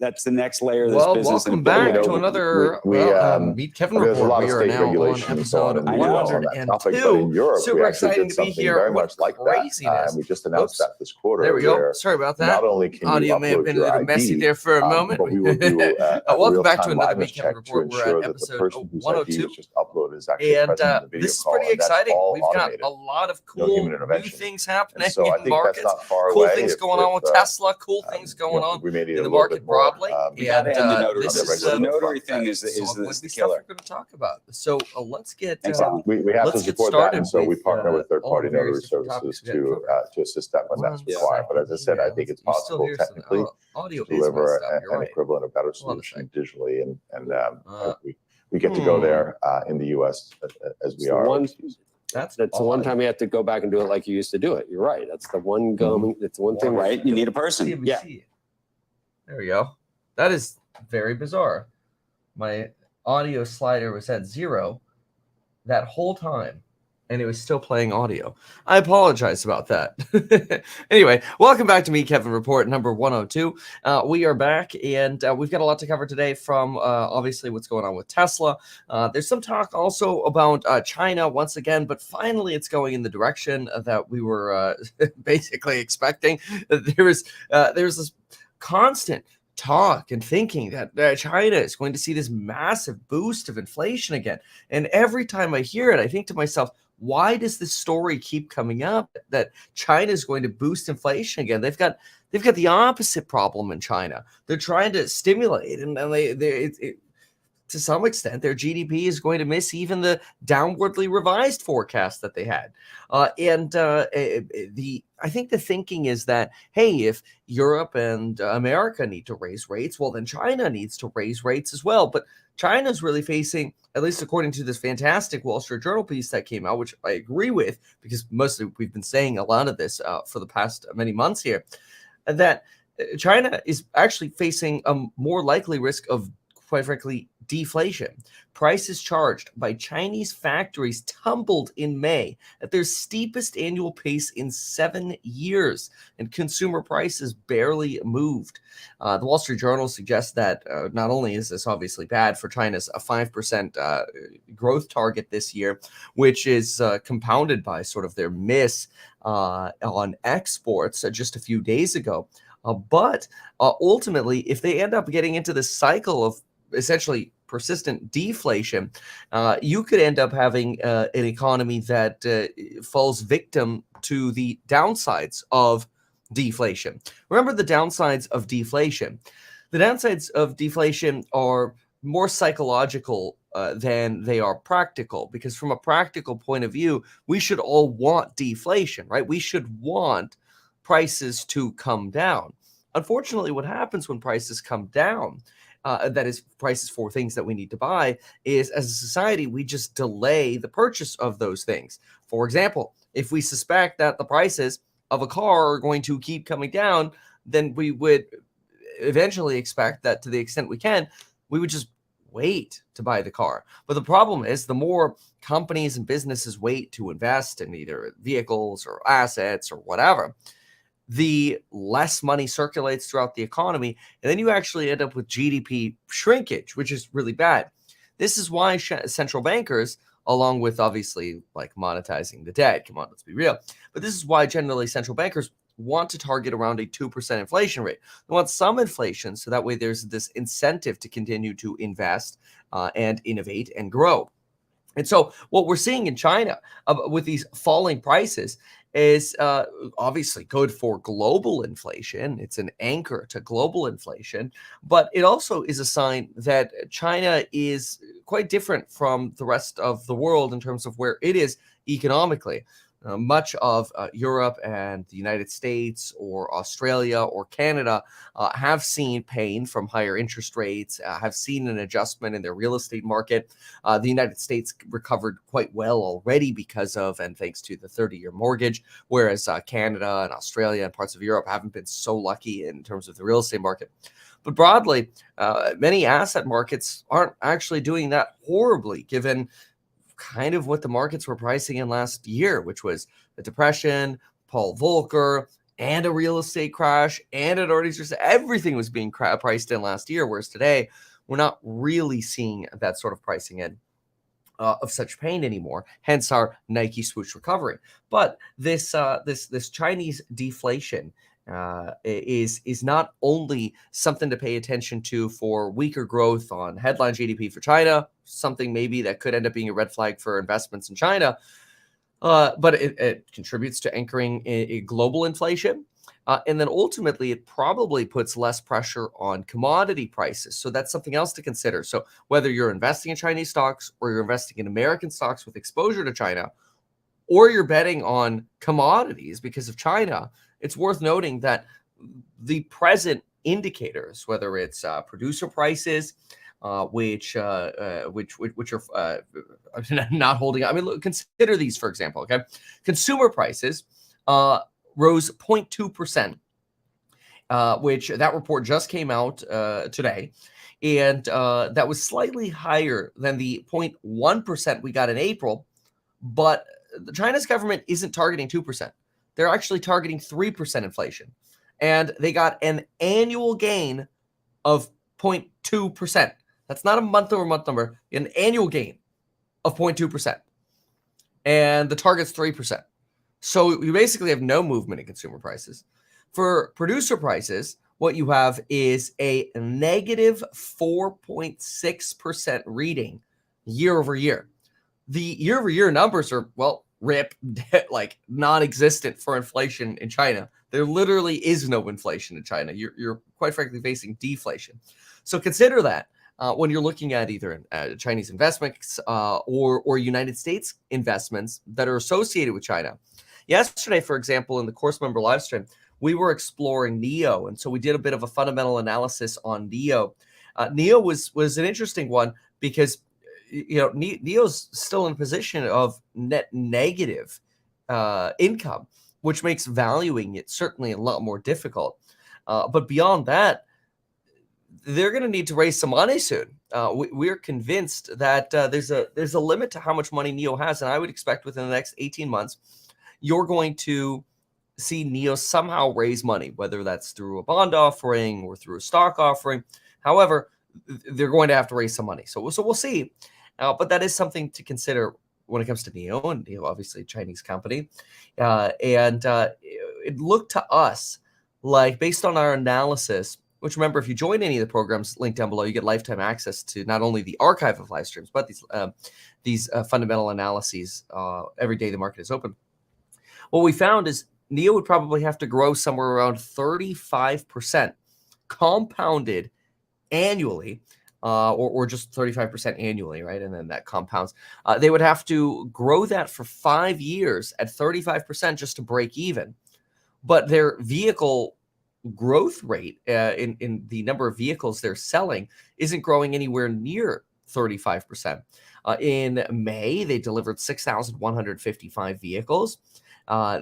that's the next layer of this Well, business. welcome back to another Meet Kevin there's a report. lot We of are state now on regulation and so on episode in the US on that topic, but in 102. Europe, Super we actually exciting did to be something here. very What much like that. craziness. And we just announced that this quarter. There we go. where Sorry about that. Not only can Audio you may have upload been a your little ID, messy there for a moment. but we will do a Welcome back to real-time another liveness Meet Kevin check to report. We're ensure at that the episode person whose ID 102. is just uploaded is actually And present in the video this is call. pretty And that's exciting. all We've got automated. a lot of No cool human new intervention. things happening And so I in think markets. that's not far Cool away. things going on with Tesla. Cool things going on we made it in a the little market bit more, broadly. And the notary this service. is The notary front thing end. is some of the the stuff killer. we're going to talk about. So let's get Thanks, Alan. We have Let's to get support that, started and so we with, partner with all third-party the various notary different services topics to assist that when that's Yeah. required. But as I said, I think it's You still possible hear some- technically audio to is deliver messed up. You're an right. equivalent or better Hold on a solution digitally, and Uh, we get to go there in the U.S. as we It's the are. one- That's the one odd. time you have to go back and do it like you used to do it. You're right. That's the one going. It's one thing. Right? You need a person. See if we Yeah. see it. There we go. That is very bizarre. My audio slider was at 0 that whole time, and it was still playing audio. I apologize about that. Anyway, welcome back to Meet Kevin Report number 102. We are back, and we've got a lot to cover today from obviously what's going on with Tesla. There's some talk also about China once again, but finally it's going in the direction that we were basically expecting. There's this constant talk and thinking that China is going to see this massive boost of inflation again. And every time I hear it, I think to myself, why does this story keep coming up that China is going to boost inflation again? They've got the opposite problem in China. They're trying to stimulate, and to some extent, their GDP is going to miss even the downwardly revised forecast that they had. I think the thinking is that, hey, if Europe and America need to raise rates, well, then China needs to raise rates as well. But China's really facing, at least according to this fantastic Wall Street Journal piece that came out, which I agree with, because mostly we've been saying a lot of this for the past many months here, that China is actually facing a more likely risk of, quite frankly, deflation. Prices charged by Chinese factories tumbled in May at their steepest annual pace in 7 years, and consumer prices barely moved. The Wall Street Journal suggests that not only is this obviously bad for China's 5% growth target this year, which is compounded by sort of their miss on exports just a few days ago, but ultimately, if they end up getting into this cycle of essentially persistent deflation, you could end up having an economy that falls victim to the downsides of deflation. Remember the downsides of deflation. The downsides of deflation are more psychological than they are practical, because from a practical point of view, we should all want deflation, right? We should want prices to come down. Unfortunately, what happens when prices come down, that is prices for things that we need to buy, is as a society, we just delay the purchase of those things. For example, if we suspect that the prices of a car are going to keep coming down, then we would eventually expect that, to the extent we can, we would just wait to buy the car. But the problem is, the more companies and businesses wait to invest in either vehicles or assets or whatever, the less money circulates throughout the economy, and then you actually end up with GDP shrinkage, which is really bad. This is why central bankers, along with obviously like monetizing the debt, come on, let's be real, but this is why generally central bankers want to target around a 2% inflation rate. They want some inflation, so that way there's this incentive to continue to invest and innovate and grow. And so what we're seeing in China with these falling prices is obviously good for global inflation. It's an anchor to global inflation, but it also is a sign that China is quite different from the rest of the world in terms of where it is economically. Much of Europe and the United States or Australia or Canada have seen pain from higher interest rates, have seen an adjustment in their real estate market. The United States recovered quite well already because of and thanks to the 30-year mortgage, whereas Canada and Australia and parts of Europe haven't been so lucky in terms of the real estate market. But broadly, many asset markets aren't actually doing that horribly, given kind of what the markets were pricing in last year, which was the Depression, Paul Volcker, and a real estate crash, and it already just everything was being priced in last year. Whereas today, we're not really seeing that sort of pricing in of such pain anymore. Hence our Nike swoosh recovery. But this Chinese deflation is not only something to pay attention to for weaker growth on headline GDP for China, something maybe that could end up being a red flag for investments in China, but it contributes to anchoring a global inflation. And then ultimately, it probably puts less pressure on commodity prices. So that's something else to consider. So whether you're investing in Chinese stocks or you're investing in American stocks with exposure to China, or you're betting on commodities because of China, it's worth noting that the present indicators, whether it's producer prices, which are not holding. I mean, look, consider these, for example. Okay, consumer prices rose 0.2%, which that report just came out today, and that was slightly higher than the 0.1% we got in April. But China's government isn't targeting 2%; they're actually targeting 3% inflation, and they got an annual gain of 0.2%. That's not a month-over-month number; an annual gain of 0.2%, and the target's 3%. So you basically have no movement in consumer prices. For producer prices, what you have is a negative 4.6% reading year over year. The year over year numbers are, well, rip, like non-existent for inflation in China. There literally is no inflation in China. You're quite frankly facing deflation. So consider that when you're looking at either Chinese investments or United States investments that are associated with China. Yesterday, for example, in the course member live stream, we were exploring NIO, and so we did a bit of a fundamental analysis on NIO. NIO was an interesting one because NIO's still in a position of net negative income, which makes valuing it certainly a lot more difficult. But beyond that, they're going to need to raise some money soon. We're convinced that there's a limit to how much money NIO has, and I would expect within the next 18 months, you're going to see NIO somehow raise money, whether that's through a bond offering or through a stock offering. However, they're going to have to raise some money. So we'll see. But that is something to consider when it comes to NIO, and NIO, obviously a Chinese company. It looked to us like, based on our analysis, which, remember, if you join any of the programs linked down below, you get lifetime access to not only the archive of live streams, but these fundamental analyses every day the market is open. What we found is NIO would probably have to grow somewhere around 35% compounded annually, or just 35% annually, right? And then that compounds. They would have to grow that for 5 years at 35% just to break even. But their vehicle growth rate in the number of vehicles they're selling isn't growing anywhere near 35%. In May, they delivered 6,155 vehicles.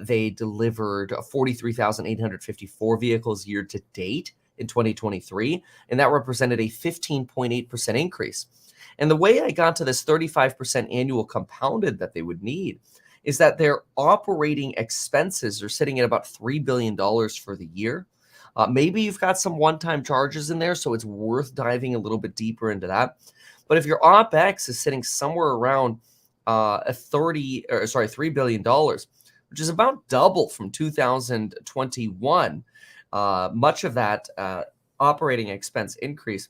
They delivered 43,854 vehicles year to date in 2023, and that represented a 15.8% increase. And the way I got to this 35% annual compounded that they would need is that their operating expenses are sitting at about $3 billion for the year. Maybe you've got some one-time charges in there, so it's worth diving a little bit deeper into that. But if your OPEX is sitting somewhere around $3 billion, which is about double from 2021, much of that operating expense increase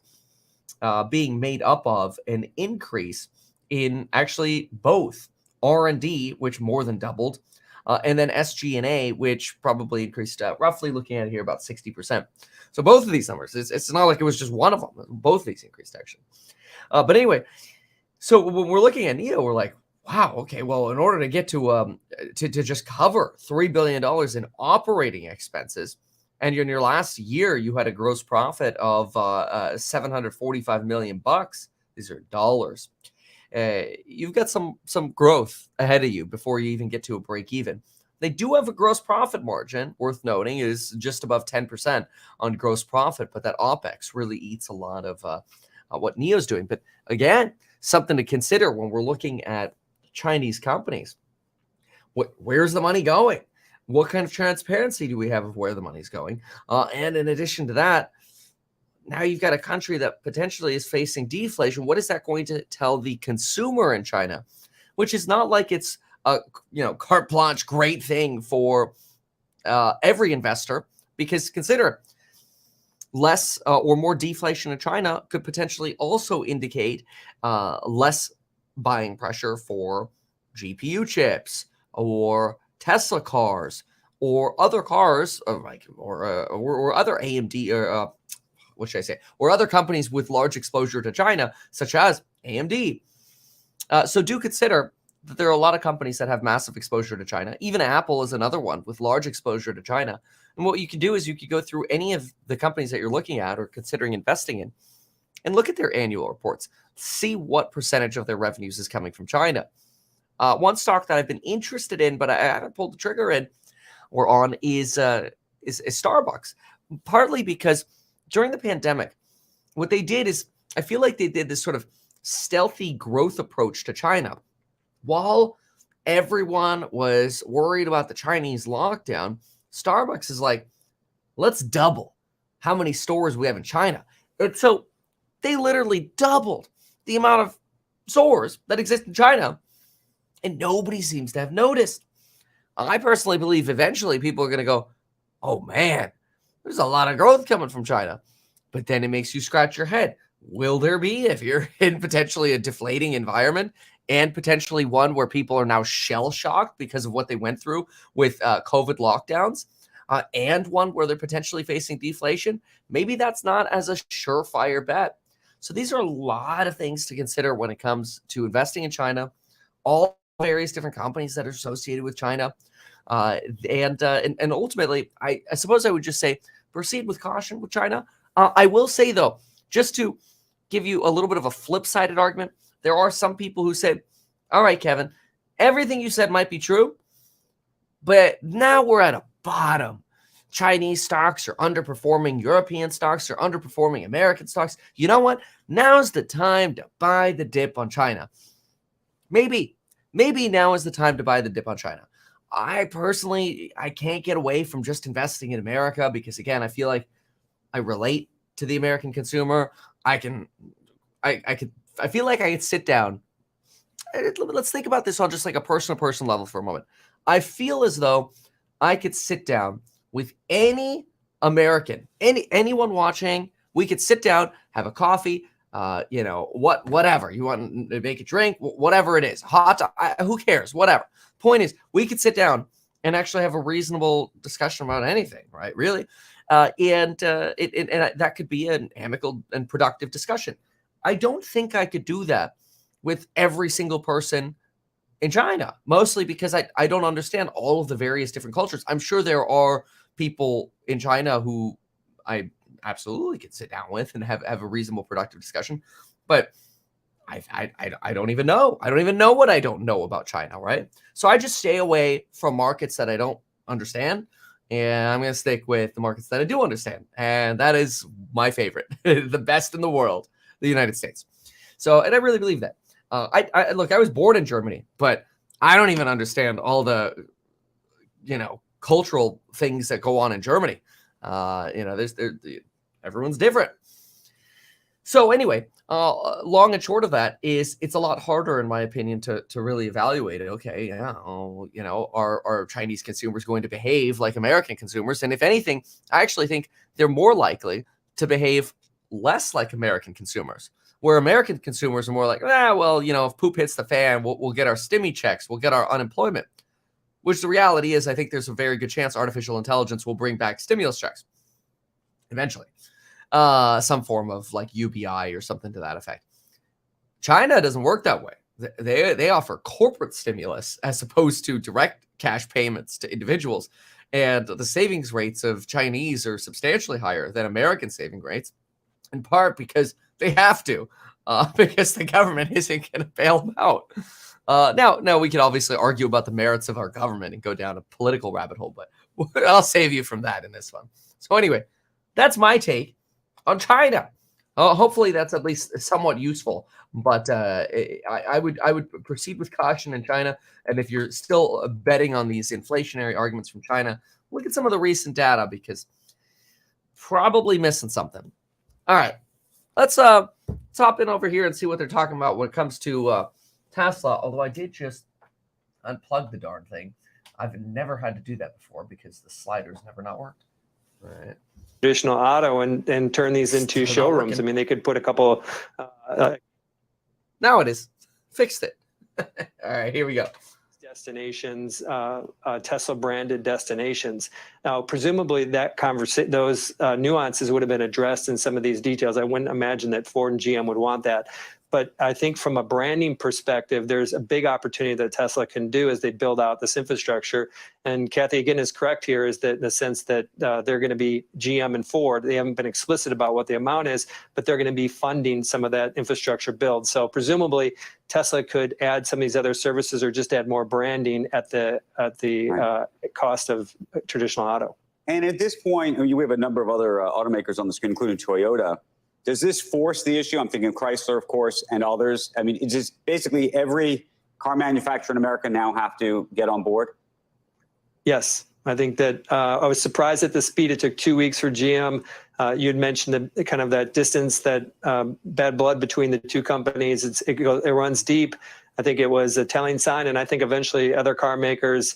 being made up of an increase in actually both R&D, which more than doubled, and then SG&A, which probably increased roughly, looking at it here, about 60%. So both of these numbers, it's not like it was just one of them. Both of these increased, actually. But anyway, so when we're looking at NIO, we're like, wow, okay, well, in order to get to just cover $3 billion in operating expenses, and in your last year, you had a gross profit of $745 million. These are dollars. You've got some growth ahead of you before you even get to a break even. They do have a gross profit margin, worth noting, is just above 10% on gross profit, but that OPEX really eats a lot of what NIO's doing. But again, something to consider when we're looking at Chinese companies. Where's the money going? What kind of transparency do we have of where the money's going? And in addition to that, now you've got a country that potentially is facing deflation. What is that going to tell the consumer in China? Which is not like it's a carte blanche great thing for every investor, because consider less or more deflation in China could potentially also indicate less buying pressure for GPU chips or Tesla cars or other cars or other AMD or what should I say, or other companies with large exposure to China, such as AMD. So do consider that there are a lot of companies that have massive exposure to China. Even Apple is another one with large exposure to China. And what you can do is you could go through any of the companies that you're looking at or considering investing in and look at their annual reports. See what percentage of their revenues is coming from China. One stock that I've been interested in, but I haven't pulled the trigger on is Starbucks. Partly because during the pandemic, what they did is, I feel like they did this sort of stealthy growth approach to China. While everyone was worried about the Chinese lockdown, Starbucks is like, let's double how many stores we have in China. And so they literally doubled the amount of stores that exist in China, and nobody seems to have noticed. I personally believe eventually people are going to go, oh man, there's a lot of growth coming from China. But then it makes you scratch your head. Will there be, if you're in potentially a deflating environment and potentially one where people are now shell-shocked because of what they went through with COVID lockdowns, and one where they're potentially facing deflation? Maybe that's not as a surefire bet. So these are a lot of things to consider when it comes to investing in China, all various different companies that are associated with China. And ultimately, I suppose I would just say proceed with caution with China. I will say, though, just to give you a little bit of a flip-sided argument, there are some people who say, all right, Kevin, everything you said might be true, but now we're at a bottom. Chinese stocks are underperforming. European stocks are underperforming. American stocks. You know what? Now's the time to buy the dip on China. Maybe now is the time to buy the dip on China. I personally can't get away from just investing in America because, again, I feel like I relate to the American consumer. I feel like I could sit down. Let's think about this on just like a person-to-person level for a moment. I feel as though I could sit down with any American, anyone watching. We could sit down, have a coffee, whatever you want to make a drink, whatever it is, who cares, whatever. Point is, we could sit down and actually have a reasonable discussion about anything, right? Really. And that could be an amicable and productive discussion. I don't think I could do that with every single person in China, mostly because I don't understand all of the various different cultures. I'm sure there are people in China who I absolutely could sit down with and have a reasonable, productive discussion. But I don't even know. I don't even know what I don't know about China, right? So I just stay away from markets that I don't understand. And I'm going to stick with the markets that I do understand. And that is my favorite, the best in the world, the United States. So, and I really believe that. Look, I was born in Germany, but I don't even understand all the, cultural things that go on in Germany. Everyone's different. So anyway, long and short of that is it's a lot harder, in my opinion, to really evaluate it. Okay, are Chinese consumers going to behave like American consumers? And if anything, I actually think they're more likely to behave less like American consumers, where American consumers are more like, if poop hits the fan, we'll get our stimmy checks, we'll get our unemployment. Which the reality is, I think there's a very good chance artificial intelligence will bring back stimulus checks eventually. Some form of like UBI or something to that effect. China doesn't work that way. They offer corporate stimulus as opposed to direct cash payments to individuals. And the savings rates of Chinese are substantially higher than American saving rates, in part because they have to, because the government isn't going to bail them out. Now we could obviously argue about the merits of our government and go down a political rabbit hole, but I'll save you from that in this one. So anyway, that's my take on China. Hopefully that's at least somewhat useful. But I would proceed with caution in China. And if you're still betting on these inflationary arguments from China, look at some of the recent data because probably missing something. All right, let's hop in over here and see what they're talking about when it comes to Tesla. Although I did just unplug the darn thing. I've never had to do that before because the sliders never not worked. All right. Traditional auto and turn these into Still not showrooms. working. I mean, they could put a couple. Now it is. Fixed it. All right, here we go. Destinations, Tesla branded destinations. Now, presumably that those nuances would have been addressed in some of these details. I wouldn't imagine that Ford and GM would want that. But I think from a branding perspective, there's a big opportunity that Tesla can do as they build out this infrastructure. And Kathy, again, is correct here, is that in the sense that they're going to be GM and Ford. They haven't been explicit about what the amount is, but they're going to be funding some of that infrastructure build. So presumably Tesla could add some of these other services or just add more branding at the cost of traditional auto. And at this point, we have a number of other automakers on the screen, including Toyota. Does this force the issue? I'm thinking Chrysler, of course, and others. I mean, it's just basically every car manufacturer in America now have to get on board? Yes, I think that I was surprised at the speed. It took 2 weeks for GM. You had mentioned the kind of that distance, that bad blood between the two companies. It runs deep. I think it was a telling sign, and I think eventually other car makers,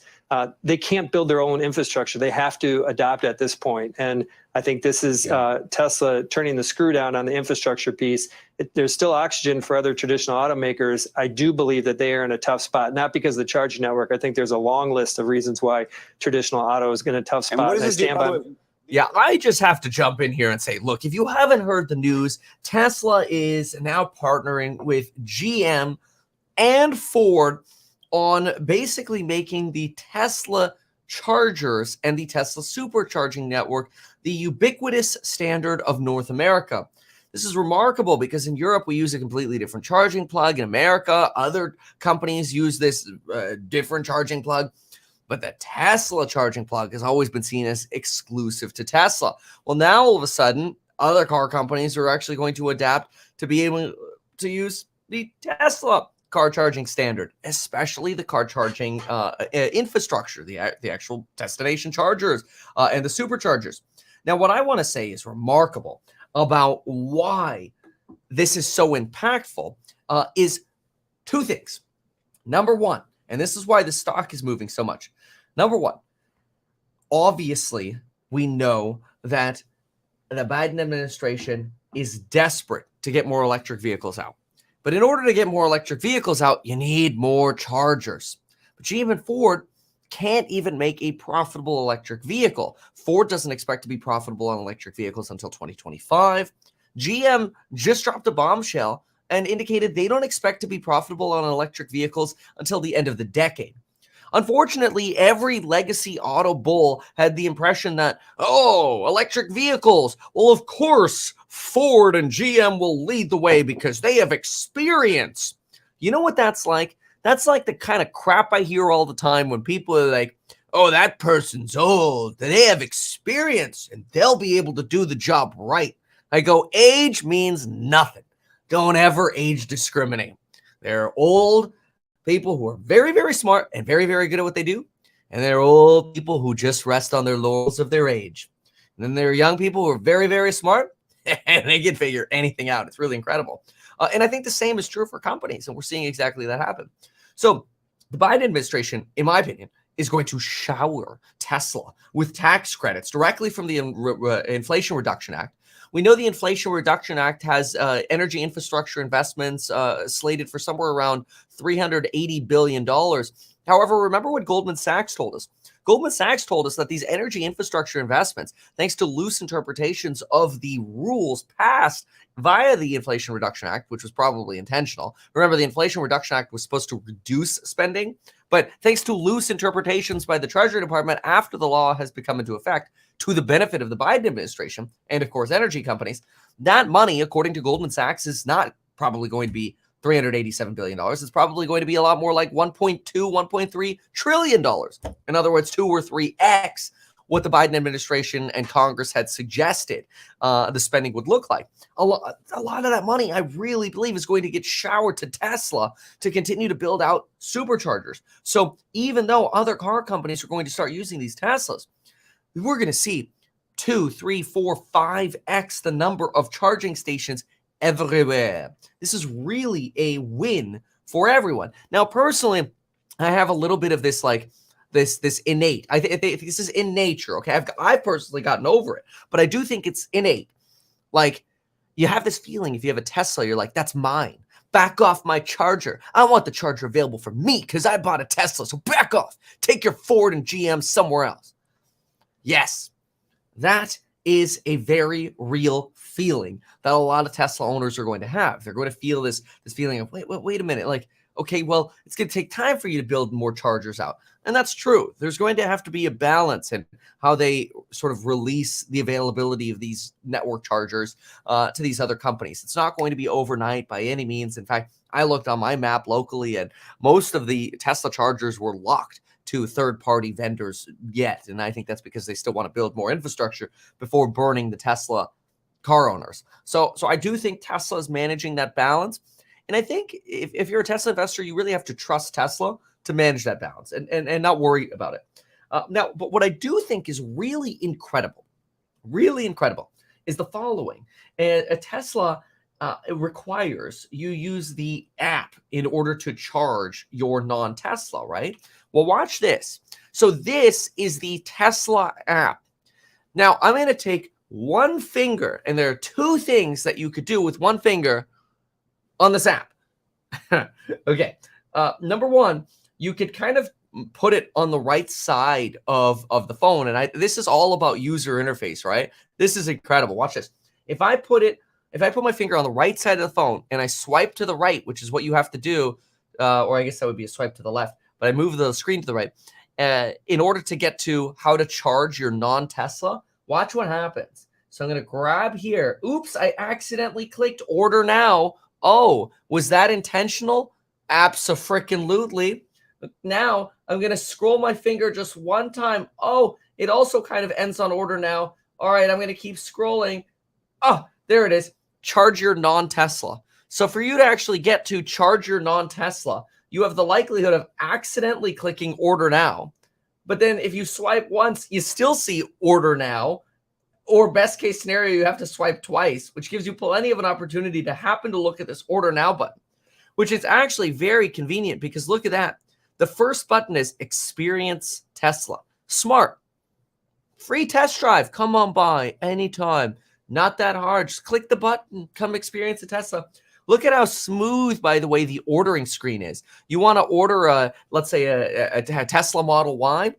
they can't build their own infrastructure. They have to adopt at this point. And I think this is Tesla turning the screw down on the infrastructure piece. There's still oxygen for other traditional automakers. I do believe that they are in a tough spot, not because of the charging network. I think there's a long list of reasons why traditional auto is in a tough spot. And what does this do? Yeah, I just have to jump in here and say, look, if you haven't heard the news, Tesla is now partnering with GM and Ford on basically making the Tesla chargers and the Tesla supercharging network the ubiquitous standard of North America. This is remarkable because in Europe, we use a completely different charging plug. In America, other companies use this different charging plug. But the Tesla charging plug has always been seen as exclusive to Tesla. Well, now all of a sudden, other car companies are actually going to adapt to be able to use the Tesla car charging standard, especially the car charging infrastructure, the actual destination chargers and the superchargers. Now, what I want to say is remarkable about why this is so impactful is two things. Number one, and this is why the stock is moving so much. Number one, obviously, we know that the Biden administration is desperate to get more electric vehicles out. But in order to get more electric vehicles out, you need more chargers. But GM and Ford can't even make a profitable electric vehicle. Ford doesn't expect to be profitable on electric vehicles until 2025. GM just dropped a bombshell and indicated they don't expect to be profitable on electric vehicles until the end of the decade. Unfortunately, every legacy auto bull had the impression that, electric vehicles, well, of course, Ford and GM will lead the way because they have experience. You know what that's like? That's like the kind of crap I hear all the time when people are like, oh, that person's old, they have experience, and they'll be able to do the job right. I go, age means nothing. Don't ever age discriminate. They're old people who are very, very smart and very, very good at what they do. And there are old people who just rest on their laurels of their age. And then there are young people who are very, very smart and they can figure anything out. It's really incredible. And I think the same is true for companies. And we're seeing exactly that happen. So the Biden administration, in my opinion, is going to shower Tesla with tax credits directly from the Inflation Reduction Act. We know the Inflation Reduction Act has energy infrastructure investments slated for somewhere around $380 billion. However, remember what Goldman Sachs told us. Goldman Sachs told us that these energy infrastructure investments, thanks to loose interpretations of the rules passed via the Inflation Reduction Act, which was probably intentional. Remember, the Inflation Reduction Act was supposed to reduce spending, but thanks to loose interpretations by the Treasury Department after the law has become into effect, to the benefit of the Biden administration and, of course, energy companies, that money, according to Goldman Sachs, is not probably going to be $387 billion. It's probably going to be a lot more like $1.2, $1.3 trillion. In other words, 2 or 3x what the Biden administration and Congress had suggested the spending would look like. A lot of that money, I really believe, is going to get showered to Tesla to continue to build out superchargers. So even though other car companies are going to start using these Teslas, we're going to see 2, 3, 4, 5x the number of charging stations everywhere. This is really a win for everyone. Now, personally, I have a little bit of this like this innate. I think this is in nature. Okay, I've personally gotten over it, but I do think it's innate. Like, you have this feeling if you have a Tesla, you're like, that's mine. Back off my charger. I want the charger available for me because I bought a Tesla. So back off. Take your Ford and GM somewhere else. Yes, that is a very real feeling that a lot of Tesla owners are going to have. They're going to feel this feeling of, wait a minute. Like, okay, well, it's going to take time for you to build more chargers out. And that's true. There's going to have to be a balance in how they sort of release the availability of these network chargers to these other companies. It's not going to be overnight by any means. In fact, I looked on my map locally, and most of the Tesla chargers were locked to third-party vendors yet. And I think that's because they still want to build more infrastructure before burning the Tesla car owners. So I do think Tesla is managing that balance. And I think if you're a Tesla investor, you really have to trust Tesla to manage that balance and not worry about it. Now, but what I do think is really incredible, is the following. A Tesla it requires you use the app in order to charge your non-Tesla, right? Well, watch this. So this is the Tesla app. Now, I'm going to take one finger, and there are two things that you could do with one finger on this app. Okay. Number one, you could kind of put it on the right side of the phone. And this is all about user interface, right? This is incredible. Watch this. If I put my finger on the right side of the phone and I swipe to the right, which is what you have to do, or I guess that would be a swipe to the left, but I move the screen to the right, in order to get to how to charge your non-Tesla, watch what happens. So I'm going to grab here. Oops, I accidentally clicked order now. Oh, was that intentional? Abso-freaking-lutely. Now I'm going to scroll my finger just one time. Oh, it also kind of ends on order now. All right, I'm going to keep scrolling. Oh, there it is. Charge your non-Tesla. So for you to actually get to charge your non-Tesla, you have the likelihood of accidentally clicking order now. But then if you swipe once, you still see order now. Or best case scenario, you have to swipe twice, which gives you plenty of an opportunity to happen to look at this order now button, which is actually very convenient because look at that. The first button is Experience Tesla. Smart. Free test drive. Come on by anytime. Not that hard. Just click the button. Come experience a Tesla. Look at how smooth, by the way, the ordering screen is. You want to order, let's say, a Tesla Model Y.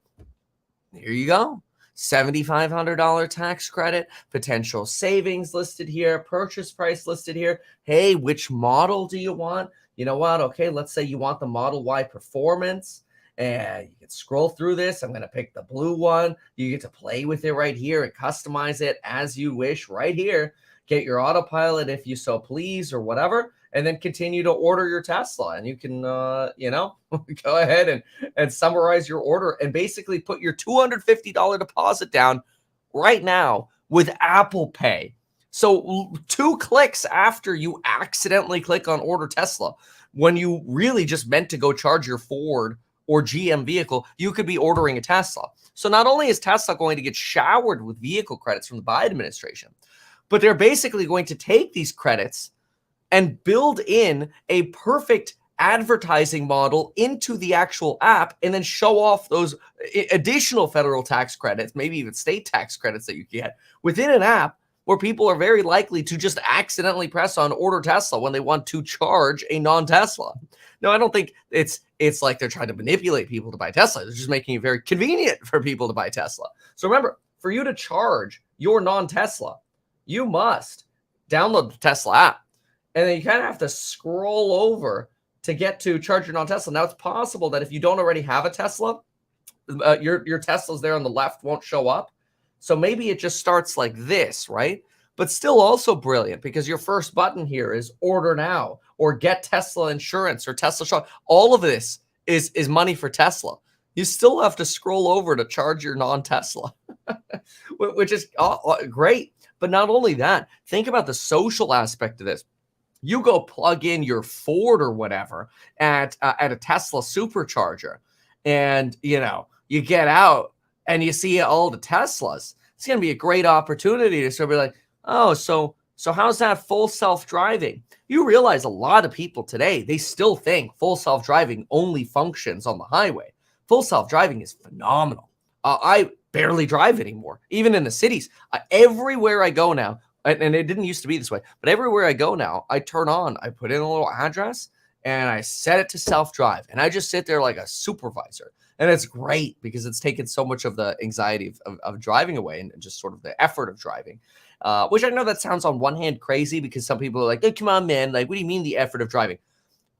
Here you go. $7,500 tax credit, potential savings listed here, purchase price listed here. Hey, which model do you want? You know what? Okay, let's say you want the Model Y Performance, and you can scroll through this. I'm going to pick the blue one. You get to play with it right here and customize it as you wish right here. Get your autopilot if you so please or whatever, and then continue to order your Tesla. And you can, go ahead and summarize your order and basically put your $250 deposit down right now with Apple Pay. So 2 clicks after you accidentally click on order Tesla, when you really just meant to go charge your Ford or GM vehicle, you could be ordering a Tesla. So not only is Tesla going to get showered with vehicle credits from the Biden administration, but they're basically going to take these credits and build in a perfect advertising model into the actual app and then show off those additional federal tax credits, maybe even state tax credits that you get within an app where people are very likely to just accidentally press on order Tesla when they want to charge a non-Tesla. No, I don't think it's like they're trying to manipulate people to buy Tesla. They're just making it very convenient for people to buy Tesla. So remember, for you to charge your non-Tesla, you must download the Tesla app. And then you kind of have to scroll over to get to charge your non-Tesla. Now, it's possible that if you don't already have a Tesla, your Tesla's there on the left won't show up. So maybe it just starts like this, right? But still also brilliant because your first button here is order now or get Tesla insurance or Tesla shop. All of this is money for Tesla. you still have to scroll over to charge your non-Tesla, which is great. But not only that, think about the social aspect of this. You go plug in your Ford or whatever at a Tesla supercharger, and you get out and you see all the Teslas. It's going to be a great opportunity to sort of be like, oh, so how's that full self-driving? You realize a lot of people today, they still think full self-driving only functions on the highway. Full self-driving is phenomenal. I barely drive anymore, even in the cities. Everywhere I go now, and it didn't used to be this way, but everywhere I go now, I turn on, I put in a little address, and I set it to self-drive. And I just sit there like a supervisor. And it's great because it's taken so much of the anxiety of driving away and just sort of the effort of driving, which I know that sounds on one hand crazy because some people are like, hey, come on, man. Like, what do you mean the effort of driving?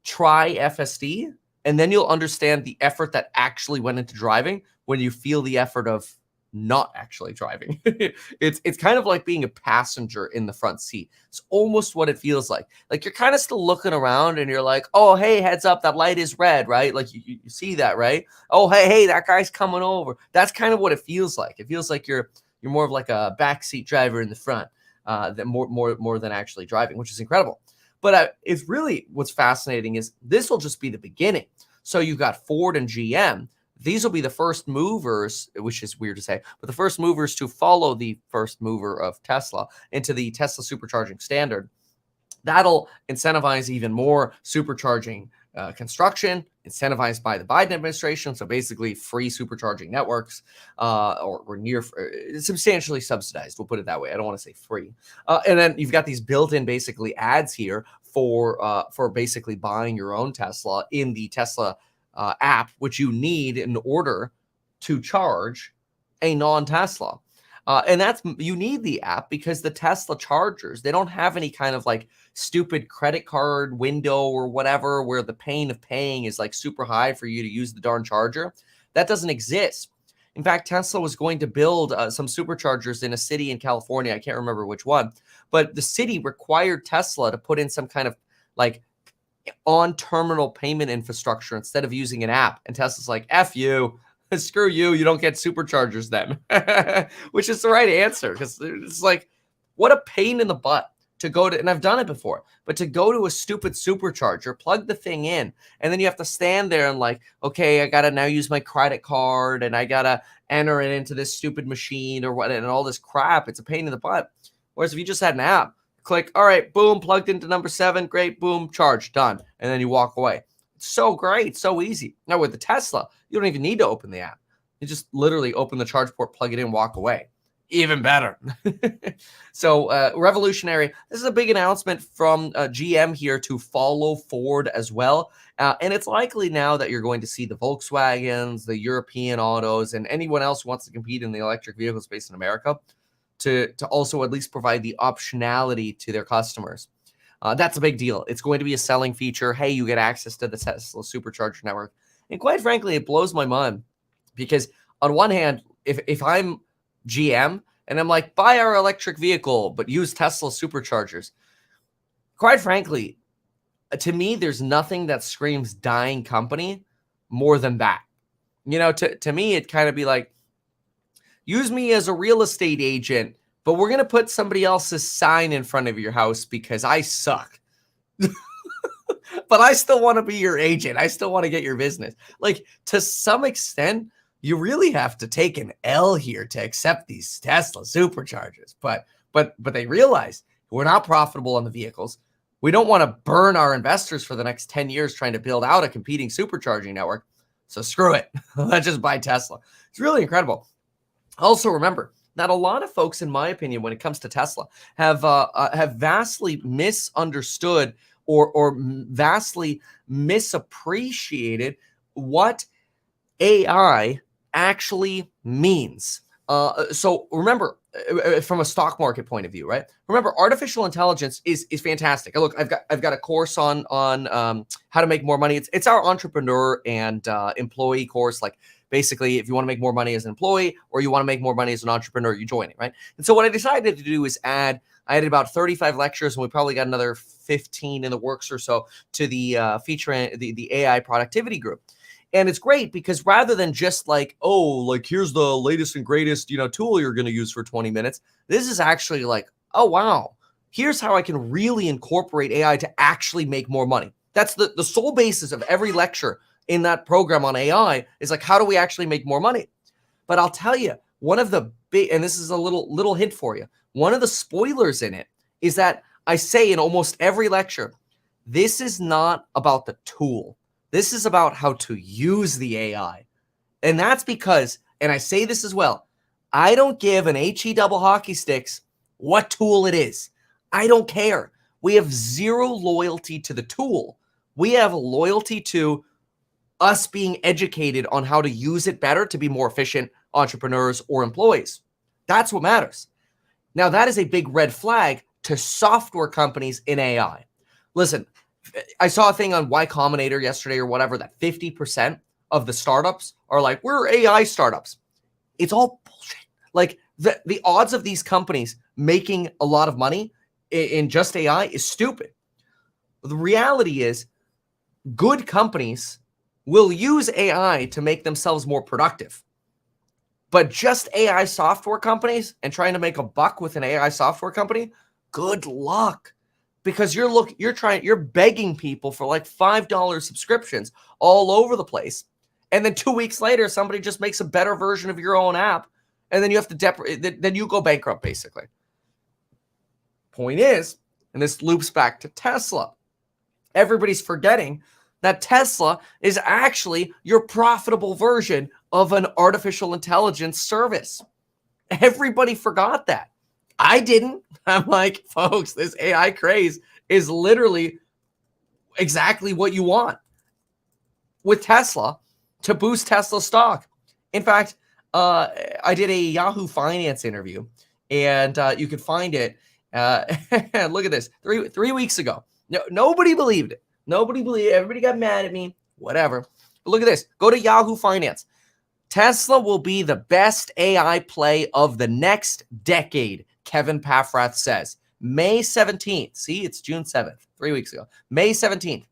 Try FSD, and then you'll understand the effort that actually went into driving when you feel the effort of not actually driving. It's kind of like being a passenger in the front seat. It's almost what it feels like. Like you're kind of still looking around and you're like, oh, hey, heads up, that light is red, right? Like you see that, right? Oh, hey, that guy's coming over. That's kind of what it feels like. It feels like you're more of like a backseat driver in the front than more than actually driving, which is incredible. But it's really what's fascinating is this will just be the beginning. So you've got Ford and GM. These will be the first movers, which is weird to say, but the first movers to follow the first mover of Tesla into the Tesla supercharging standard. That'll incentivize even more supercharging construction, incentivized by the Biden administration. So basically free supercharging networks or near substantially subsidized. We'll put it that way. I don't want to say free. And then you've got these built-in basically ads here for basically buying your own Tesla in the Tesla app, which you need in order to charge a non-Tesla. And you need the app because the Tesla chargers, they don't have any kind of like stupid credit card window or whatever where the pain of paying is like super high for you to use the darn charger. That doesn't exist. In fact, Tesla was going to build some superchargers in a city in California. I can't remember which one, but the city required Tesla to put in some kind of like on terminal payment infrastructure instead of using an app. And Tesla's like, F you, screw you, you don't get superchargers then, which is the right answer. Because it's like, what a pain in the butt to go to, and I've done it before, but to go to a stupid supercharger, plug the thing in, and then you have to stand there and like, okay, I got to now use my credit card and I got to enter it into this stupid machine or what, and all this crap. It's a pain in the butt. Whereas if you just had an app, click, all right, boom, plugged into number 7, great, boom, charge, done. And then you walk away. It's so great, so easy. Now with the Tesla, you don't even need to open the app. You just literally open the charge port, plug it in, walk away. Even better. So revolutionary. This is a big announcement from GM here to follow Ford as well. And it's likely now that you're going to see the Volkswagens, the European autos, and anyone else who wants to compete in the electric vehicle space in America to also at least provide the optionality to their customers. That's a big deal. It's going to be a selling feature. Hey, you get access to the Tesla supercharger network. And quite frankly, it blows my mind because on one hand, if I'm GM and I'm like, buy our electric vehicle, but use Tesla superchargers. Quite frankly, to me, there's nothing that screams dying company more than that. You know, to me, it kind of be like, use me as a real estate agent, but we're going to put somebody else's sign in front of your house because I suck. But I still want to be your agent. I still want to get your business. Like, to some extent, you really have to take an L here to accept these Tesla superchargers. But they realize we're not profitable on the vehicles. We don't want to burn our investors for the next 10 years trying to build out a competing supercharging network. So screw it. Let's just buy Tesla. It's really incredible. Also remember that a lot of folks, in my opinion, when it comes to Tesla, have vastly misunderstood or vastly misappreciated what AI actually means. So remember, from a stock market point of view, right? Remember, artificial intelligence is fantastic. Look, I've got a course on how to make more money. It's our entrepreneur and employee course. Like, basically, if you want to make more money as an employee or you want to make more money as an entrepreneur, you join it, right? And so what I decided to do is I added about 35 lectures, and we probably got another 15 in the works or so to the feature the AI productivity group. And it's great because rather than just like, oh, like here's the latest and greatest, tool you're going to use for 20 minutes, this is actually like, oh, wow, here's how I can really incorporate AI to actually make more money. That's the sole basis of every lecture in that program on AI is like, how do we actually make more money? But I'll tell you, one of the big, and this is a little hint for you, one of the spoilers in it is that I say in almost every lecture, this is not about the tool. This is about how to use the AI. And that's because, and I say this as well, I don't give an HE double hockey sticks what tool it is. I don't care. We have zero loyalty to the tool. We have loyalty to us being educated on how to use it better to be more efficient entrepreneurs or employees. That's what matters. Now, that is a big red flag to software companies in AI. Listen, I saw a thing on Y Combinator yesterday or whatever that 50% of the startups are like, we're AI startups. It's all bullshit. Like the odds of these companies making a lot of money in just AI is stupid. The reality is good companies will use AI to make themselves more productive. But just AI software companies and trying to make a buck with an AI software company, good luck. Because you're begging people for like $5 subscriptions all over the place. And then 2 weeks later, somebody just makes a better version of your own app. And then you have to then you go bankrupt, basically. Point is, and this loops back to Tesla. Everybody's forgetting that Tesla is actually your profitable version of an artificial intelligence service. Everybody forgot that. I didn't. I'm like, folks, this AI craze is literally exactly what you want with Tesla to boost Tesla stock. In fact, I did a Yahoo Finance interview, and you can find it. Look at this. Three weeks ago. Nobody believed it. Nobody believed it. Everybody got mad at me. Whatever. But look at this. Go to Yahoo Finance. Tesla will be the best AI play of the next decade, Kevin Paffrath says. May 17th. See, it's June 7th, 3 weeks ago. May 17th.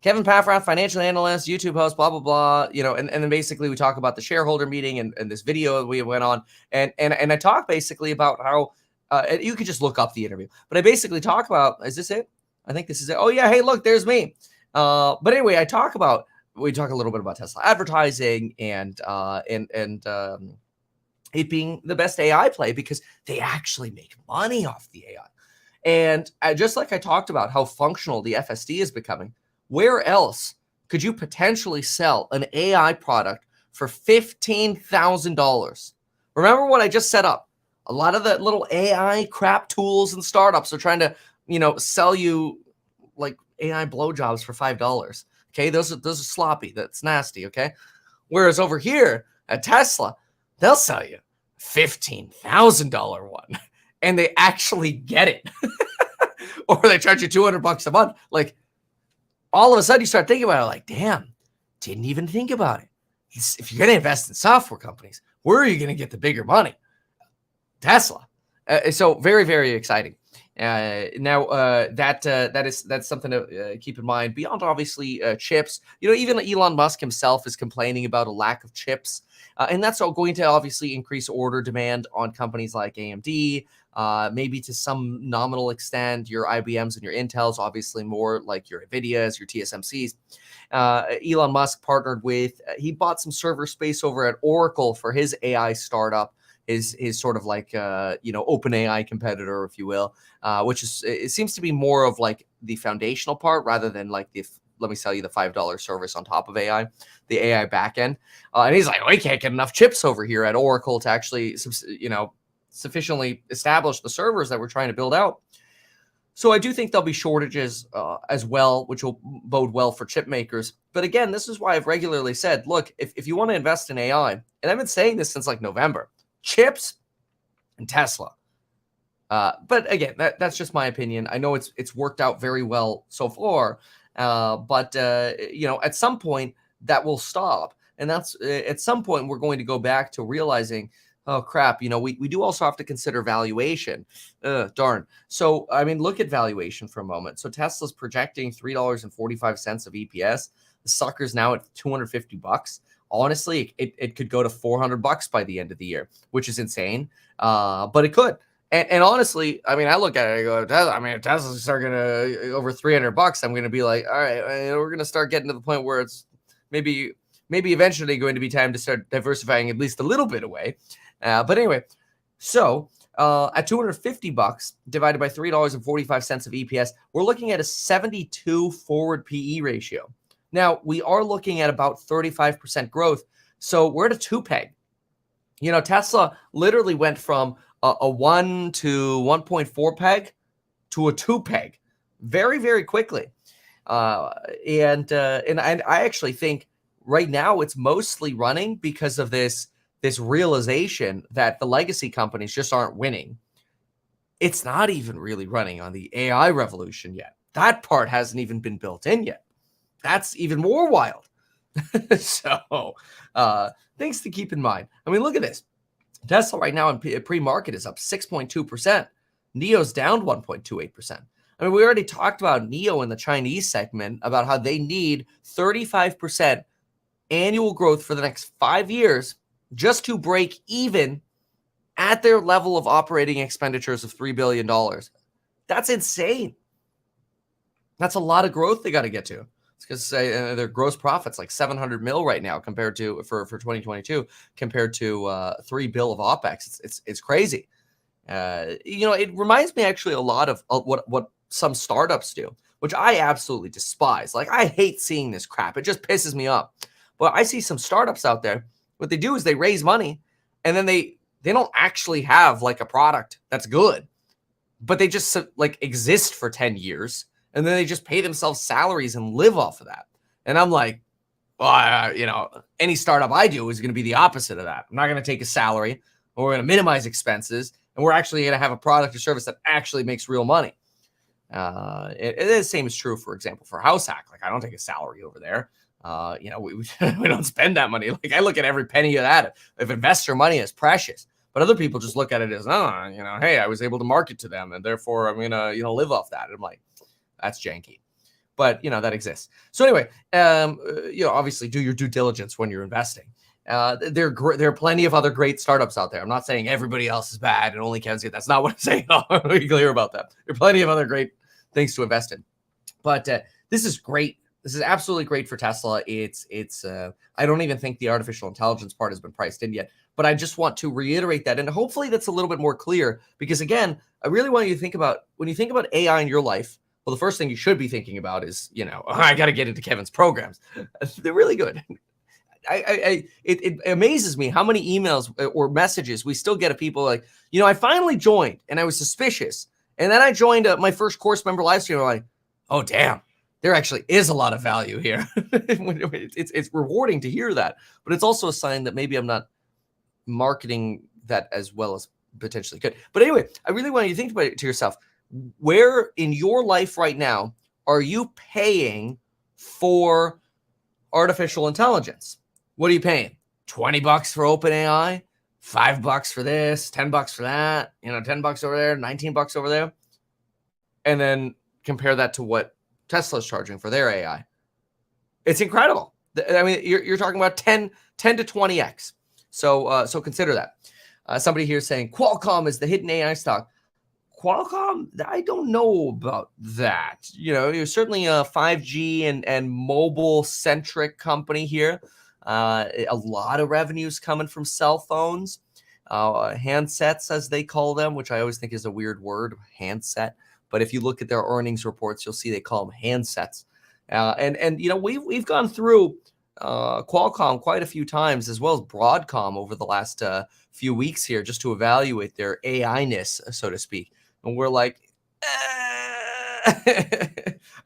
Kevin Paffrath, financial analyst, YouTube host, blah, blah, blah. And then basically we talk about the shareholder meeting and this video that we went on. And I talk basically about how you could just look up the interview. But I basically talk about, is this it? I think this is it. Oh, yeah. Hey, look, there's me. But anyway, we talk a little bit about Tesla advertising and it being the best AI play because they actually make money off the AI. And just like I talked about how functional the FSD is becoming, where else could you potentially sell an AI product for $15,000? Remember what I just set up. A lot of the little AI crap tools and startups are trying to, sell you like AI blowjobs for $5. Okay, those are sloppy. That's nasty. Okay, whereas over here at Tesla, they'll sell you $15,000 one, and they actually get it, or they charge you $200 a month. Like all of a sudden, you start thinking about it. Like, damn, didn't even think about it. If you're going to invest in software companies, where are you going to get the bigger money? Tesla. So very, very exciting. That's something to keep in mind beyond obviously chips. Even Elon Musk himself is complaining about a lack of chips, and that's all going to obviously increase order demand on companies like AMD, maybe to some nominal extent your IBMs and your Intels, obviously more like your NVIDIAs, your TSMCs. Elon Musk partnered with, he bought some server space over at Oracle for his AI startup. His sort of like OpenAI competitor, if you will, which it seems to be more of like the foundational part rather than like let me sell you the $5 service on top of AI, the AI backend. And he's like, we can't get enough chips over here at Oracle to actually sufficiently establish the servers that we're trying to build out. So I do think there'll be shortages as well, which will bode well for chip makers. But again, this is why I've regularly said, look, if you want to invest in AI, and I've been saying this since like November, chips and Tesla. But again, that's just my opinion. I know it's worked out very well so far, but at some point that will stop, and that's at some point we're going to go back to realizing, oh crap, we do also have to consider valuation. Darn. So I mean, look at valuation for a moment. So Tesla's projecting $3.45 of EPS. The sucker's now at $250. Honestly, it could go to $400 by the end of the year, which is insane. But it could. And honestly, I mean, I look at it, I go, if Tesla's start going to over $300, I'm going to be like, all right, we're going to start getting to the point where it's maybe eventually going to be time to start diversifying at least a little bit away. But anyway, so at $250 divided by $3.45 of EPS, we're looking at a 72 forward PE ratio. Now, we are looking at about 35% growth. So we're at a 2 peg. You know, Tesla literally went from a 1 to 1.4 peg to a 2 peg very, very quickly. And I actually think right now it's mostly running because of this realization that the legacy companies just aren't winning. It's not even really running on the AI revolution yet. That part hasn't even been built in yet. That's even more wild. So things to keep in mind. I mean, look at this. Tesla right now in pre-market is up 6.2%. NIO's down 1.28%. I mean, we already talked about NIO in the Chinese segment about how they need 35% annual growth for the next 5 years just to break even at their level of operating expenditures of $3 billion. That's insane. That's a lot of growth they got to get to. It's because their gross profits like 700 mil right now compared to for 2022 compared to $3 billion of OpEx. It's crazy. You know, it reminds me actually a lot of what some startups do, which I absolutely despise. Like, I hate seeing this crap. It just pisses me off. But I see some startups out there. What they do is they raise money, and then they don't actually have like a product that's good, but they just like exist for 10 years. And then they just pay themselves salaries and live off of that. And I'm like, well, you know, any startup I do is going to be the opposite of that. I'm not going to take a salary. We're going to minimize expenses. And we're actually going to have a product or service that actually makes real money. The same is true, for example, for HouseHack. Like, I don't take a salary over there. You know, we don't spend that money. Like, I look at every penny of that. If investor money is precious. But other people just look at it as, oh, you know, hey, I was able to market to them, and therefore I'm going to, you know, live off that. And I'm like, that's janky, but you know, that exists. So anyway, you know, obviously do your due diligence when you're investing. There are plenty of other great startups out there. I'm not saying everybody else is bad and only Kev's good. That's not what I'm saying. I'll be clear about that. There are plenty of other great things to invest in, but this is great. This is absolutely great for Tesla. It's I don't even think the artificial intelligence part has been priced in yet, but I just want to reiterate that. And hopefully that's a little bit more clear, because again, I really want you to think about, when you think about AI in your life, well, the first thing you should be thinking about is, you know, I got to get into Kevin's programs. They're really good. It amazes me how many emails or messages we still get of people like, you know, I finally joined and I was suspicious. And then I joined my first course member live stream. I'm like, oh, damn, there actually is a lot of value here. It's rewarding to hear that. But it's also a sign that maybe I'm not marketing that as well as potentially could. But anyway, I really want you to think about it to yourself. Where in your life right now are you paying for artificial intelligence? What are you paying? $20 for OpenAI, $5 for this, $10 for that, you know, $10 over there, $19 over there. And then compare that to what Tesla's charging for their AI. It's incredible. I mean, you're talking about 10 to 20x. So consider that. Somebody here saying Qualcomm is the hidden AI stock. Qualcomm, I don't know about that. You know, you're certainly a 5G and mobile-centric company here. A lot of revenues coming from cell phones, handsets, as they call them, which I always think is a weird word, handset. But if you look at their earnings reports, you'll see they call them handsets. And you know, we've gone through Qualcomm quite a few times, as well as Broadcom over the last few weeks here, just to evaluate their AI-ness, so to speak. And we're like,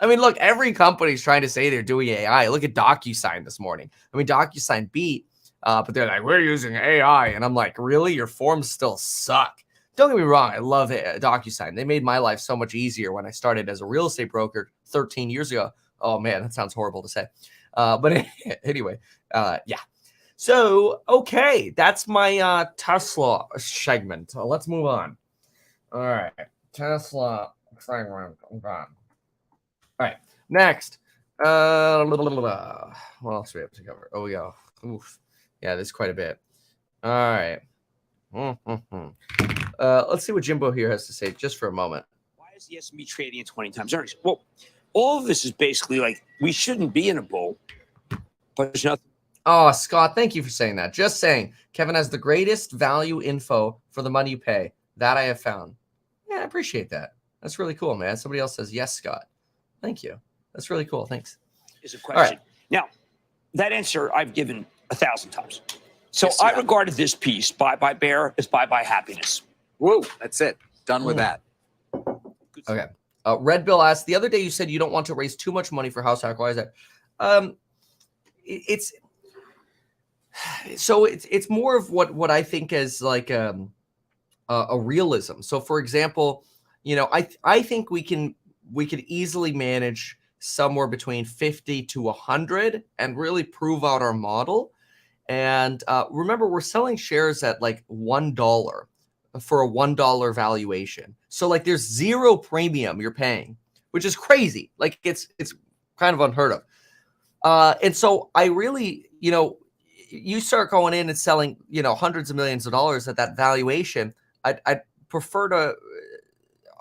I mean, look, every company's trying to say they're doing AI. Look at DocuSign this morning. I mean, DocuSign beat, but they're like, we're using AI. And I'm like, really? Your forms still suck. Don't get me wrong. I love DocuSign. They made my life so much easier when I started as a real estate broker 13 years ago. Oh, man, that sounds horrible to say. But anyway, yeah. So, okay, that's my Tesla segment. Let's move on. All right, Tesla segment. All right, next, What else do we have to cover? Oh, we go. Oof. Yeah, there's quite a bit. All right. Let's see what Jimbo here has to say just for a moment. Why is the S&P trading at 20 times earnings? Well, all of this is basically like we shouldn't be in a bull, but there's nothing. Oh, Scott, thank you for saying that. Just saying, Kevin has the greatest value info for the money you pay. That I have found. Yeah, I appreciate that. That's really cool, man. Somebody else says, yes, Scott. Thank you. That's really cool. Thanks. Is a question. Right. Now, that answer I've given 1,000 times. So Yes, I regarded this piece, Buy Buy Bear, as Buy Buy Happiness. Whoa, that's it. Done with that. Okay. Red Bill asked, the other day you said you don't want to raise too much money for House Hack. Why is that? It's more of what I think is like a realism. So for example, I think we could easily manage somewhere between 50 to 100 and really prove out our model. And remember, we're selling shares at like $1 for a $1 valuation. So like there's zero premium you're paying, which is crazy. Like it's kind of unheard of. And so I really, you start going in and selling, hundreds of millions of dollars at that valuation. I'd prefer to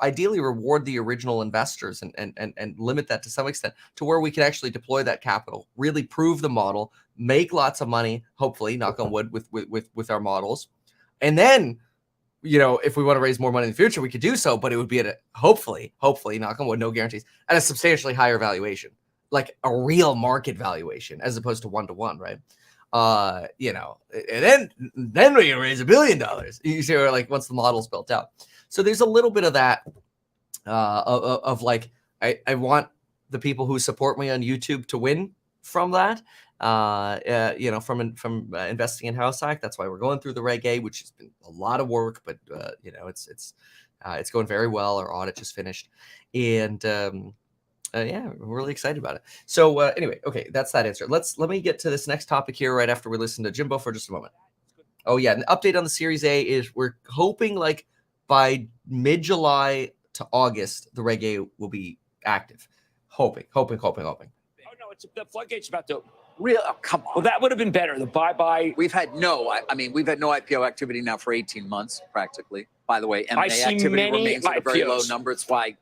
ideally reward the original investors and limit that to some extent to where we can actually deploy that capital, really prove the model, make lots of money, hopefully, knock on wood, with our models. And then, if we want to raise more money in the future, we could do so, but it would be at a hopefully, knock on wood, no guarantees, at a substantially higher valuation, like a real market valuation as opposed to 1-to-1, right? And then we can raise $1 billion. You see, or like once the model's built out. So there's a little bit of that, of like, I want the people who support me on YouTube to win from that, from investing in House Hack. That's why we're going through the Reg A, which has been a lot of work, but it's going very well. Our audit just finished, and we're really excited about it. So anyway, okay, that's that answer. Let me get to this next topic here right after we listen to Jimbo for just a moment. Oh yeah, an update on the Series A is we're hoping like by mid-July to August, the Reg A will be active. Hoping. Oh no, it's the floodgates about to. Real? Oh, come on. Well, that would have been better. The Buy Buy. We've had no IPO activity now for 18 months, practically. By the way, M&A activity remains at a very low number. It's why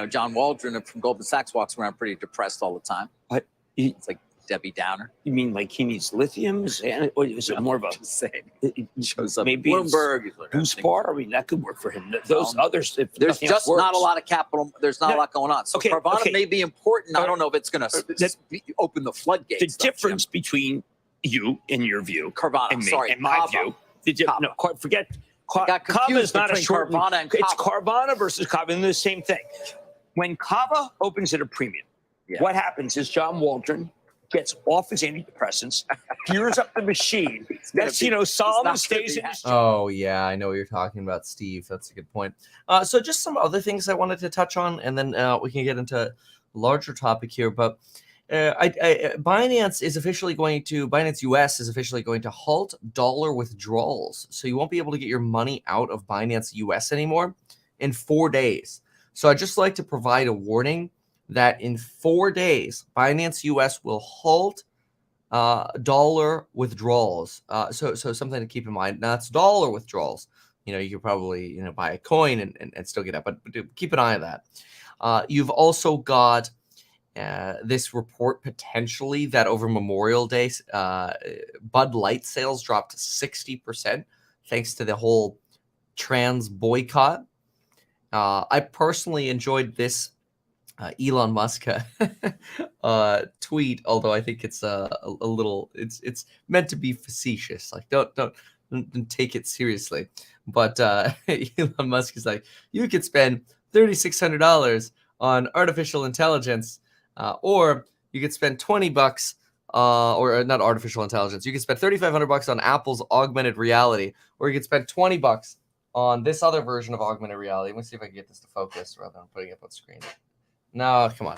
John Waldron from Goldman Sachs walks around pretty depressed all the time. What? It's like Debbie Downer. You mean like he needs lithium? Is it more of a? Just saying. It shows up. Maybe Bloomberg. Boospar. I mean, that could work for him. Those others. If there's just not a lot of capital. There's not a lot going on. So okay, Carvana may be important. I don't know if it's going to open the floodgates. The difference between you, in your view, Carvana, and me, sorry, and my view. Forget. Kava is not a short. Carvana and it's Carvana versus Kava, and they're the same thing. When Kava opens at a premium, what happens is John Waldron gets off his antidepressants, gears up the machine. That's, Solomon stays in his. Oh, yeah, I know what you're talking about, Steve. That's a good point. So just some other things I wanted to touch on, and then we can get into a larger topic here. But Binance US is officially going to halt dollar withdrawals. So you won't be able to get your money out of Binance US anymore in 4 days. So I'd just like to provide a warning that in 4 days, Binance US will halt dollar withdrawals. So something to keep in mind. Now, it's dollar withdrawals. You could probably buy a coin and still get it, but keep an eye on that. You've also got this report potentially that over Memorial Day, Bud Light sales dropped 60% thanks to the whole trans boycott. I personally enjoyed this Elon Musk tweet, although I think it's a little, it's meant to be facetious. Like don't take it seriously. But Elon Musk is like, you could spend $3,600 on artificial intelligence, or you could spend $20, or not artificial intelligence. You could spend $3,500 on Apple's augmented reality, or you could spend $20 on this other version of augmented reality. Let me see if I can get this to focus rather than putting it up on screen. No, come on.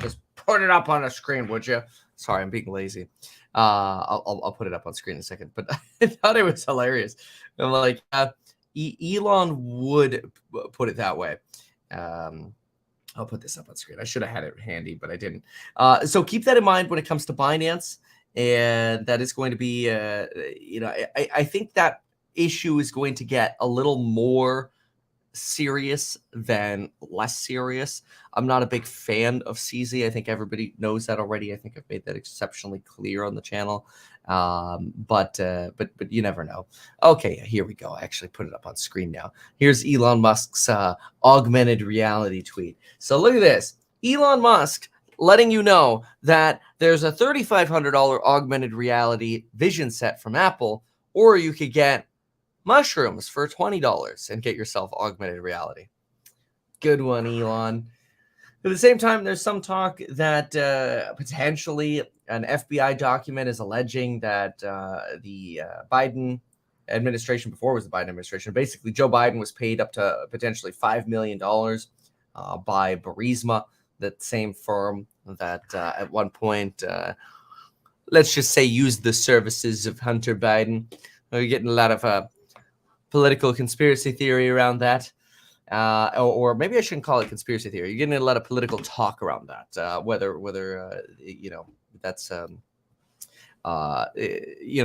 Just put it up on a screen, would you? Sorry, I'm being lazy. I'll put it up on screen in a second. But I thought it was hilarious. I'm like, Elon would put it that way. I'll put this up on screen. I should have had it handy, but I didn't. So keep that in mind when it comes to Binance. And that is going to be, I think that issue is going to get a little more serious than less serious. I'm not a big fan of CZ. I think everybody knows that already. I think I've made that exceptionally clear on the channel. But you never know. Okay, here we go. I actually put it up on screen now. Here's Elon Musk's augmented reality tweet. So look at this. Elon Musk letting you know that there's a $3,500 augmented reality vision set from Apple, or you could get mushrooms for $20 and get yourself augmented reality. Good one, Elon. At the same time, there's some talk that potentially an FBI document is alleging that the Biden administration, before it was the Biden administration, basically Joe Biden was paid up to potentially $5 million by Burisma, that same firm that at one point, let's just say, used the services of Hunter Biden. We're getting a lot of political conspiracy theory around that. Or maybe I shouldn't call it conspiracy theory. You're getting a lot of political talk around that. Whether that's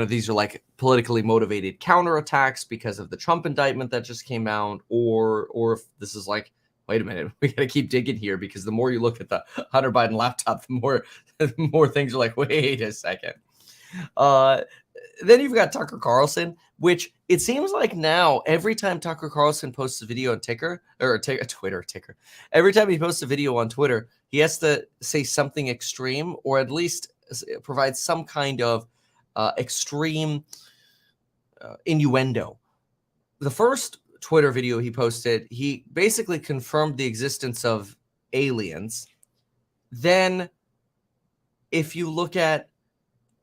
these are like politically motivated counterattacks because of the Trump indictment that just came out, or if this is like, wait a minute, we got to keep digging here, because the more you look at the Hunter Biden laptop, the more things are like, wait a second. Then you've got Tucker Carlson, which it seems like now every time Tucker Carlson posts a video on Twitter, every time he posts a video on Twitter, he has to say something extreme, or at least provide some kind of extreme innuendo. The first Twitter video he posted, he basically confirmed the existence of aliens. Then if you look at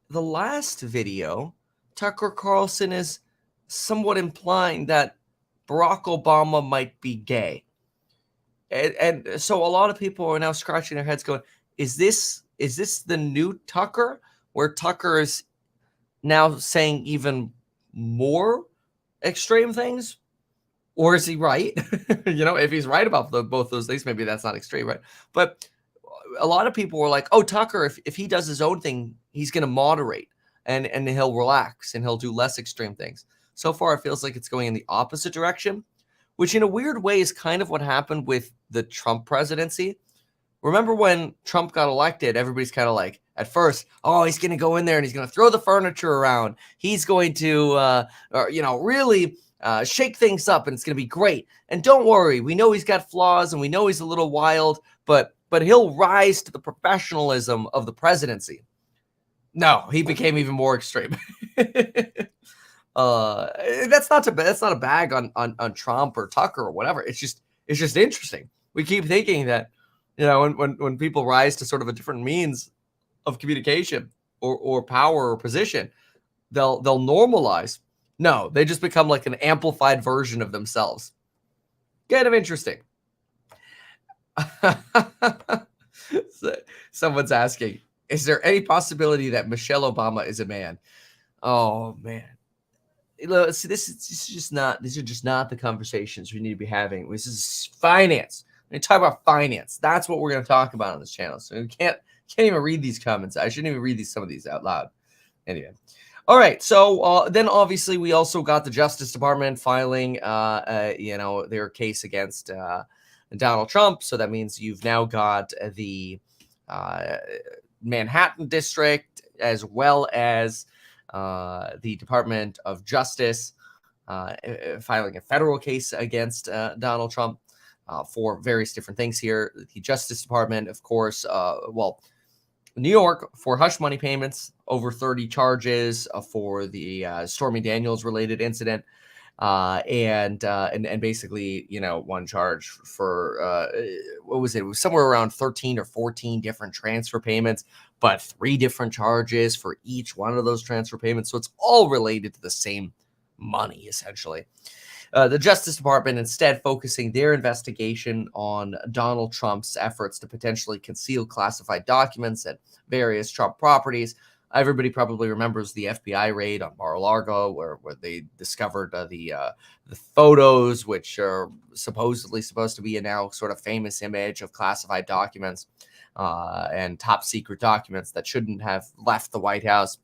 the last video, Tucker Carlson is somewhat implying that Barack Obama might be gay. And so a lot of people are now scratching their heads going, is this the new Tucker, where Tucker is now saying even more extreme things? Or is he right? If he's right about both those things, maybe that's not extreme, right? But a lot of people were like, oh, Tucker, if he does his own thing, he's going to moderate and he'll relax and he'll do less extreme things. So far, it feels like it's going in the opposite direction, which in a weird way is kind of what happened with the Trump presidency. Remember when Trump got elected, everybody's kind of like, at first, oh, he's going to go in there and he's going to throw the furniture around. He's going to, really shake things up, and it's going to be great. And don't worry, we know he's got flaws and we know he's a little wild, but he'll rise to the professionalism of the presidency. No, he became even more extreme. That's not a bag on Trump or Tucker or whatever. It's just interesting. We keep thinking that, when people rise to sort of a different means of communication or power or position, they'll normalize. No, they just become like an amplified version of themselves. Kind of interesting. Someone's asking, is there any possibility that Michelle Obama is a man? Oh, man. See, these are just not the conversations we need to be having. This is finance. We're going to talk about finance. That's what we're going to talk about on this channel. So we can't even read these comments. I shouldn't even read some of these out loud. Anyway. All right. So then obviously we also got the Justice Department filing, their case against Donald Trump. So that means you've now got the Manhattan District, as well as the Department of Justice filing a federal case against Donald Trump for various different things here. The Justice Department, of course, New York for hush money payments, over 30 charges for the Stormy Daniels related incident. And basically, one charge for what was it? It was somewhere around 13 or 14 different transfer payments, but 3 different charges for each one of those transfer payments. So it's all related to the same money, essentially. The Justice Department instead focusing their investigation on Donald Trump's efforts to potentially conceal classified documents at various Trump properties. Everybody probably remembers the FBI raid on Mar-a-Lago, where they discovered the photos, which are supposedly supposed to be a now sort of famous image of classified documents and top secret documents that shouldn't have left the White House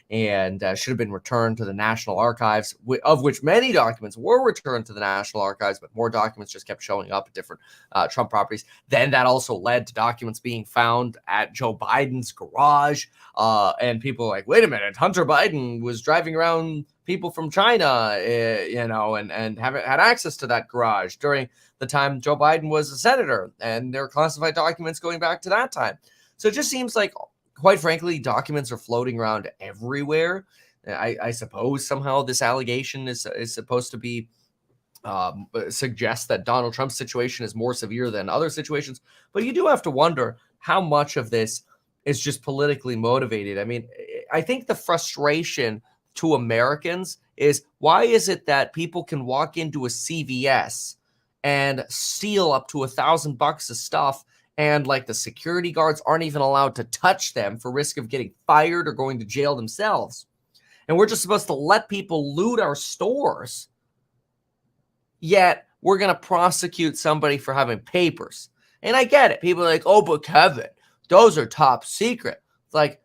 and should have been returned to the National Archives, of which many documents were returned to the National Archives, but more documents just kept showing up at different Trump properties. Then that also led to documents being found at Joe Biden's garage. And people were like, wait a minute, Hunter Biden was driving around people from China, and haven't had access to that garage during the time Joe Biden was a senator. And there are classified documents going back to that time. So it just seems like, quite frankly, documents are floating around everywhere. I suppose somehow this allegation is supposed to be suggest that Donald Trump's situation is more severe than other situations. But you do have to wonder how much of this is just politically motivated. I mean, I think the frustration to Americans is, why is it that people can walk into a CVS and steal up to $1,000 of stuff, and like the security guards aren't even allowed to touch them for risk of getting fired or going to jail themselves? And we're just supposed to let people loot our stores, yet we're going to prosecute somebody for having papers. And I get it. People are like, oh, but Kevin, those are top secret. It's like,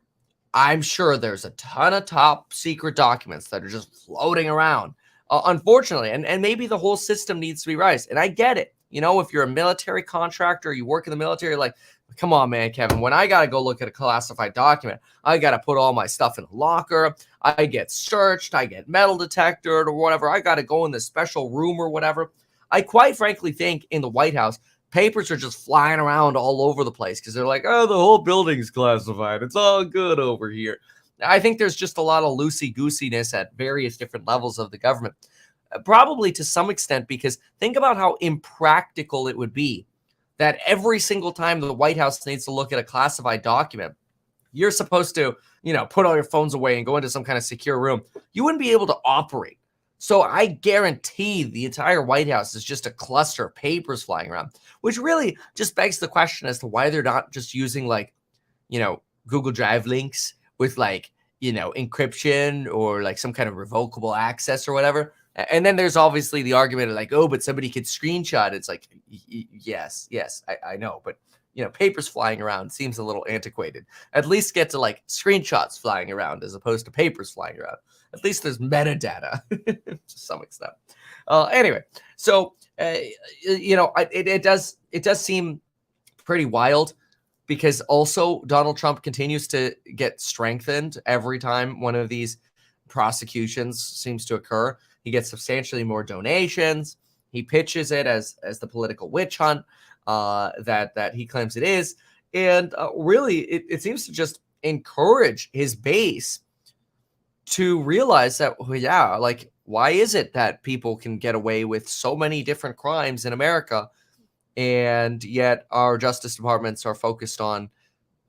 I'm sure there's a ton of top secret documents that are just floating around, unfortunately. And maybe the whole system needs to be raised. And I get it. If you're a military contractor, you work in the military, like, come on, man, Kevin, when I got to go look at a classified document, I got to put all my stuff in a locker. I get searched. I get metal detected or whatever. I got to go in this special room or whatever. I quite frankly think in the White House, papers are just flying around all over the place because they're like, oh, the whole building's classified. It's all good over here. I think there's just a lot of loosey-goosiness at various different levels of the government. Probably to some extent, because think about how impractical it would be that every single time the White House needs to look at a classified document, you're supposed to, put all your phones away and go into some kind of secure room. You wouldn't be able to operate. So I guarantee the entire White House is just a cluster of papers flying around, which really just begs the question as to why they're not just using Google Drive links with encryption or like some kind of revocable access or whatever. And then there's obviously the argument of like, oh, but somebody could screenshot. It's like, yes, I know. But, papers flying around seems a little antiquated. At least get to like screenshots flying around as opposed to papers flying around. At least there's metadata to some extent. Anyway, so, it does seem pretty wild, because also Donald Trump continues to get strengthened every time one of these prosecutions seems to occur. He gets substantially more donations. He pitches it as the political witch hunt that he claims it is. And really, it seems to just encourage his base to realize that, why is it that people can get away with so many different crimes in America, and yet our justice departments are focused on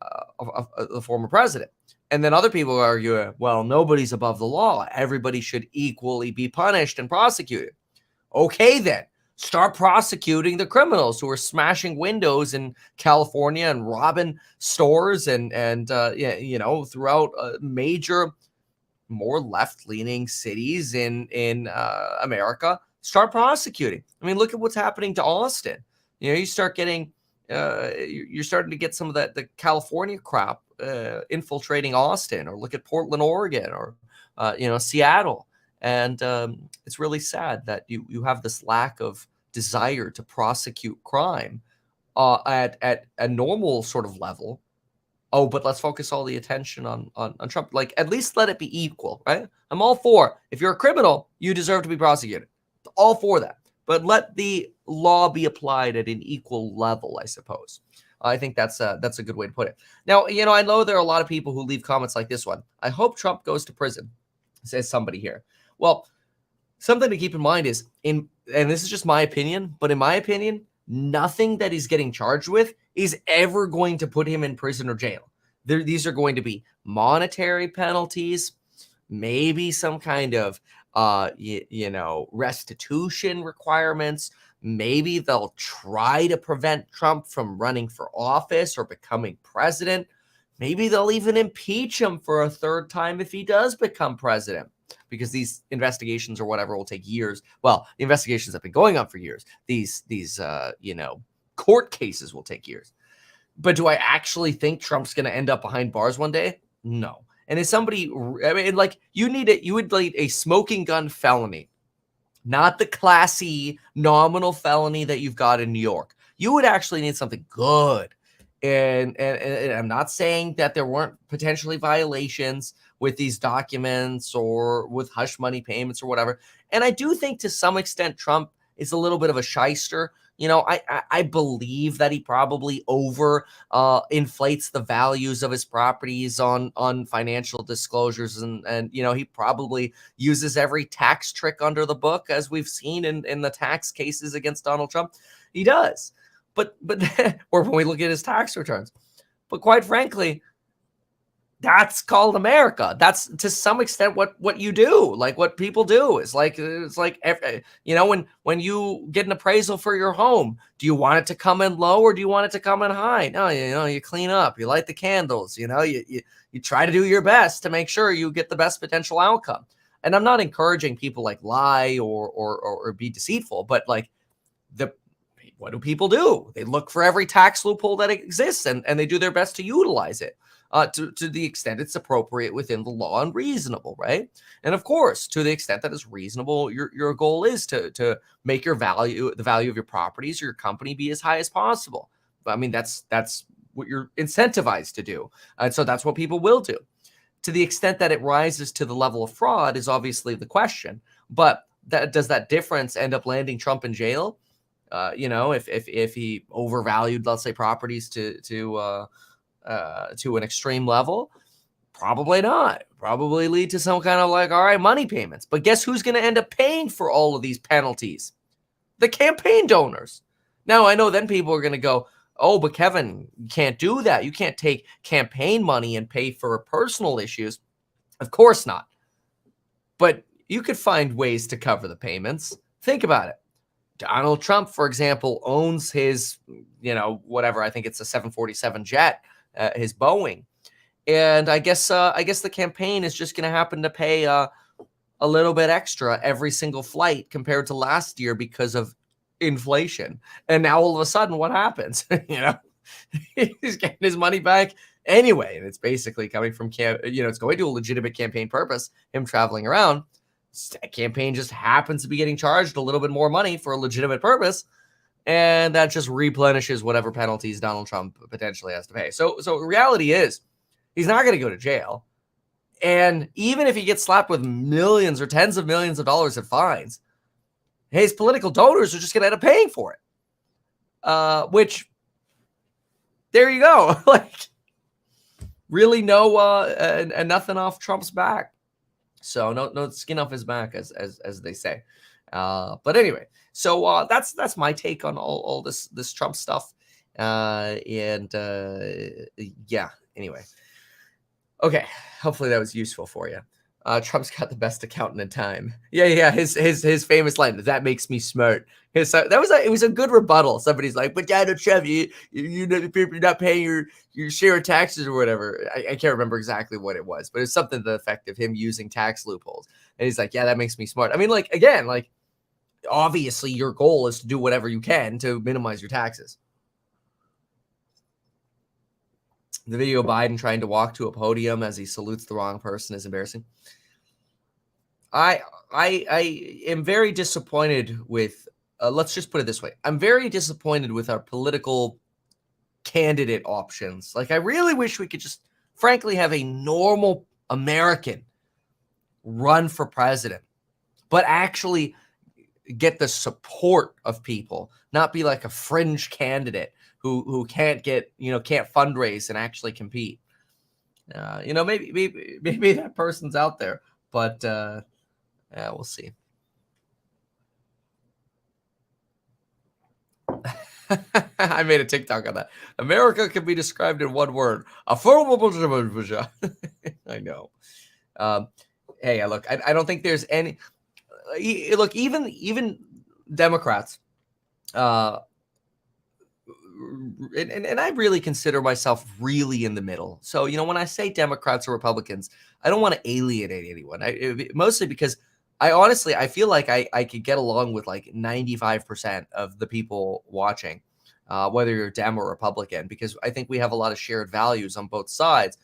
the former president? And then other people argue, well, nobody's above the law. Everybody should equally be punished and prosecuted. Okay, then start prosecuting the criminals who are smashing windows in California and robbing stores and throughout major, more left-leaning cities in America. Start prosecuting. I mean, look at what's happening to Austin. You start getting, you're starting to get some of the California crap infiltrating Austin, or look at Portland, Oregon, or Seattle. And it's really sad that you have this lack of desire to prosecute crime at a normal sort of level. Oh, but let's focus all the attention on Trump. Like, at least let it be equal, right? I'm all for, if you're a criminal, you deserve to be prosecuted. All for that. But let the law be applied at an equal level, I suppose. I think that's a good way to put it. Now, I know there are a lot of people who leave comments like this one. I hope Trump goes to prison, says somebody here. Well, something to keep in mind is, and this is just my opinion, but in my opinion, nothing that he's getting charged with is ever going to put him in prison or jail. These are going to be monetary penalties, maybe some kind of restitution requirements. Maybe they'll try to prevent Trump from running for office or becoming president. Maybe they'll even impeach him for a third time if he does become president, because these investigations or whatever will take years. Well, the investigations have been going on for years. These court cases will take years. But do I actually think Trump's going to end up behind bars one day? No. And as somebody, I mean, like, you would need a smoking gun felony, not the classy nominal felony that you've got in New York. You would actually need something good. And I'm not saying that there weren't potentially violations with these documents or with hush money payments or whatever. And I do think to some extent Trump is a little bit of a shyster. You know, I believe that he probably inflates the values of his properties on financial disclosures, and you know, he probably uses every tax trick under the book, as we've seen in the tax cases against Donald Trump. He does. But or when we look at his tax returns. But quite frankly, that's called America. That's to some extent what you do, like what people do. It's like you know, when you get an appraisal for your home, do you want it to come in low or do you want it to come in high? No, you know, you clean up, you light the candles, you know, you try to do your best to make sure you get the best potential outcome. And I'm not encouraging people like lie or be deceitful, but like what do people do? They look for every tax loophole that exists and they do their best to utilize it to the extent it's appropriate within the law and reasonable, right? And of course, to the extent that is reasonable, your goal is to make the value of your properties or your company be as high as possible. I mean, that's what you're incentivized to do. And so that's what people will do. To the extent that it rises to the level of fraud is obviously the question. But does that difference end up landing Trump in jail? You know, if he overvalued, let's say, properties to an extreme level, probably not. Probably lead to some kind of like, all right, money payments. But guess who's going to end up paying for all of these penalties? The campaign donors. Now, I know then people are going to go, oh, but Kevin, you can't do that. You can't take campaign money and pay for personal issues. Of course not. But you could find ways to cover the payments. Think about it. Donald Trump, for example, owns his, you know, whatever, I think it's a 747 jet, his Boeing. And I guess the campaign is just going to happen to pay a little bit extra every single flight compared to last year because of inflation. And now all of a sudden, what happens? You know, he's getting his money back anyway. And it's basically coming from, it's going to a legitimate campaign purpose, him traveling around. Campaign just happens to be getting charged a little bit more money for a legitimate purpose, and that just replenishes whatever penalties Donald Trump potentially has to pay. So reality is he's not going to go to jail, and even if he gets slapped with millions or tens of millions of dollars in fines, his political donors are just going to end up paying for it. Which, there you go. Like, really and nothing off Trump's back. So no skin off his back, as they say. But anyway, so that's my take on all this Trump stuff. Yeah. Anyway, okay. Hopefully that was useful for you. Trump's got the best accountant in time. Yeah. His famous line, that makes me smart. So it was a good rebuttal. Somebody's like, but Donald Trump, you're not paying your share of taxes or whatever. I can't remember exactly what it was, but it's something to the effect of him using tax loopholes. And he's like, yeah, that makes me smart. I mean, like, again, like, obviously your goal is to do whatever you can to minimize your taxes. The video of Biden trying to walk to a podium as he salutes the wrong person is embarrassing. I am very disappointed with, let's just put it this way. I'm very disappointed with our political candidate options. Like, I really wish we could just, frankly, have a normal American run for president, but actually get the support of people, not be like a fringe candidate who can't can't fundraise and actually compete. Maybe that person's out there, but we'll see. I made a TikTok on that. America can be described in one word: affordable. I know. Hey, look, I don't think there's any. Look, even Democrats and I really consider myself really in the middle. So, when I say Democrats or Republicans, I don't want to alienate anyone. Mostly because I feel like I could get along with like 95% of the people watching, whether you're Dem or Republican, because I think we have a lot of shared values on both sides.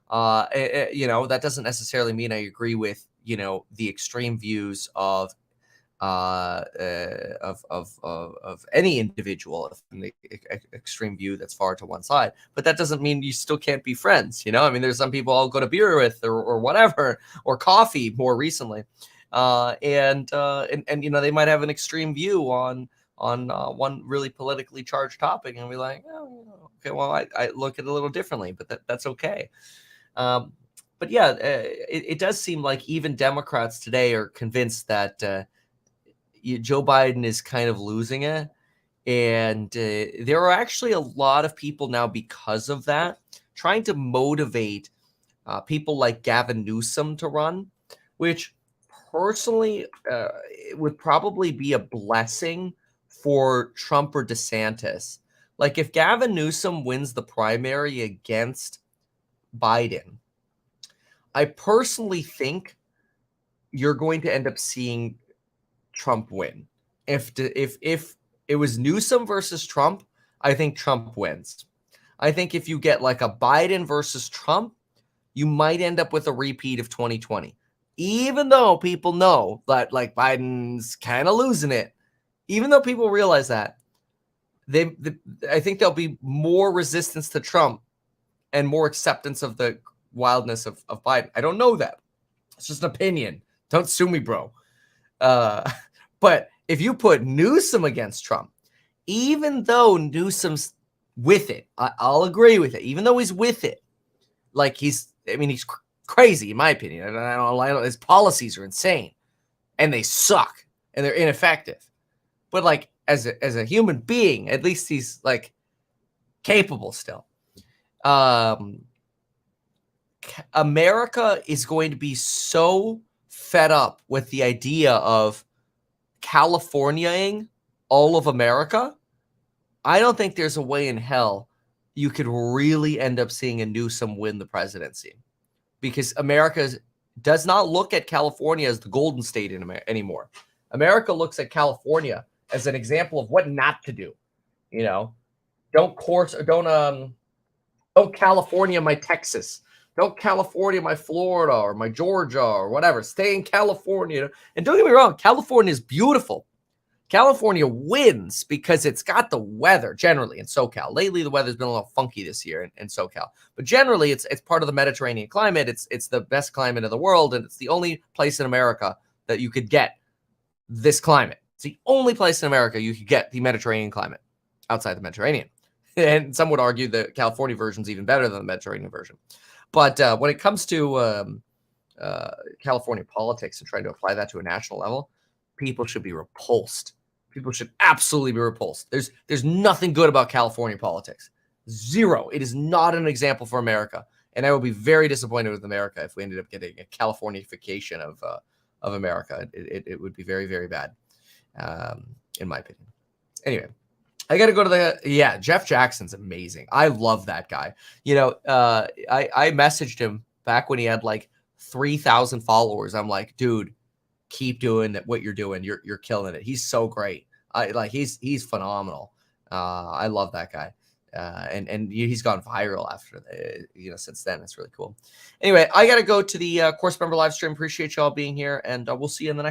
That doesn't necessarily mean I agree with, the extreme views of any individual from the extreme view that's far to one side, but that doesn't mean you still can't be friends. There's some people I'll go to beer with or whatever, or coffee more recently. And they might have an extreme view on one really politically charged topic and be like, oh, okay, well, I look at it a little differently, but that's okay. But yeah, it does seem like even Democrats today are convinced that Joe Biden is kind of losing it. And there are actually a lot of people now, because of that, trying to motivate people like Gavin Newsom to run, which personally would probably be a blessing for Trump or DeSantis. Like if Gavin Newsom wins the primary against Biden, I personally think you're going to end up seeing Trump win. If it was Newsom versus Trump, I think Trump wins. I think if you get like a Biden versus Trump, you might end up with a repeat of 2020. Even though people know that like Biden's kind of losing it, even though people realize that, I think there'll be more resistance to Trump and more acceptance of the wildness of Biden. I don't know that. It's just an opinion. Don't sue me, bro. But if you put Newsom against Trump, even though Newsom's with it, I'll agree with it. Even though he's with it, like he's crazy in my opinion. I don't, his policies are insane, and they suck, and they're ineffective. But like as a human being, at least he's like capable still. America is going to be so fed up with the idea of Californiaing all of America. I don't think there's a way in hell you could really end up seeing a Newsom win the presidency, because America does not look at California as the golden state anymore. America looks at California as an example of what not to do. Don't California my Texas. Don't California my Florida or my Georgia or whatever. Stay in California. And don't get me wrong, California is beautiful. California wins because it's got the weather generally in SoCal. Lately, the weather's been a little funky this year in SoCal. But generally, it's part of the Mediterranean climate. It's the best climate in the world, and it's the only place in America that you could get this climate. It's the only place in America you could get the Mediterranean climate outside the Mediterranean. And some would argue the California version is even better than the Mediterranean version. But when it comes to California politics and trying to apply that to a national level, people should be repulsed. People should absolutely be repulsed. There's nothing good about California politics. Zero. It is not an example for America. And I would be very disappointed with America if we ended up getting a Californification of America. It would be very, very bad, in my opinion. Anyway, I got to go to Jeff Jackson's amazing. I love that guy. I messaged him back when he had like 3,000 followers. I'm like, dude, keep doing what you're doing. You're killing it. He's so great. He's phenomenal. I love that guy. And he's gone viral after since then. It's really cool. Anyway, I got to go to the course member live stream. Appreciate y'all being here, and we'll see you in the next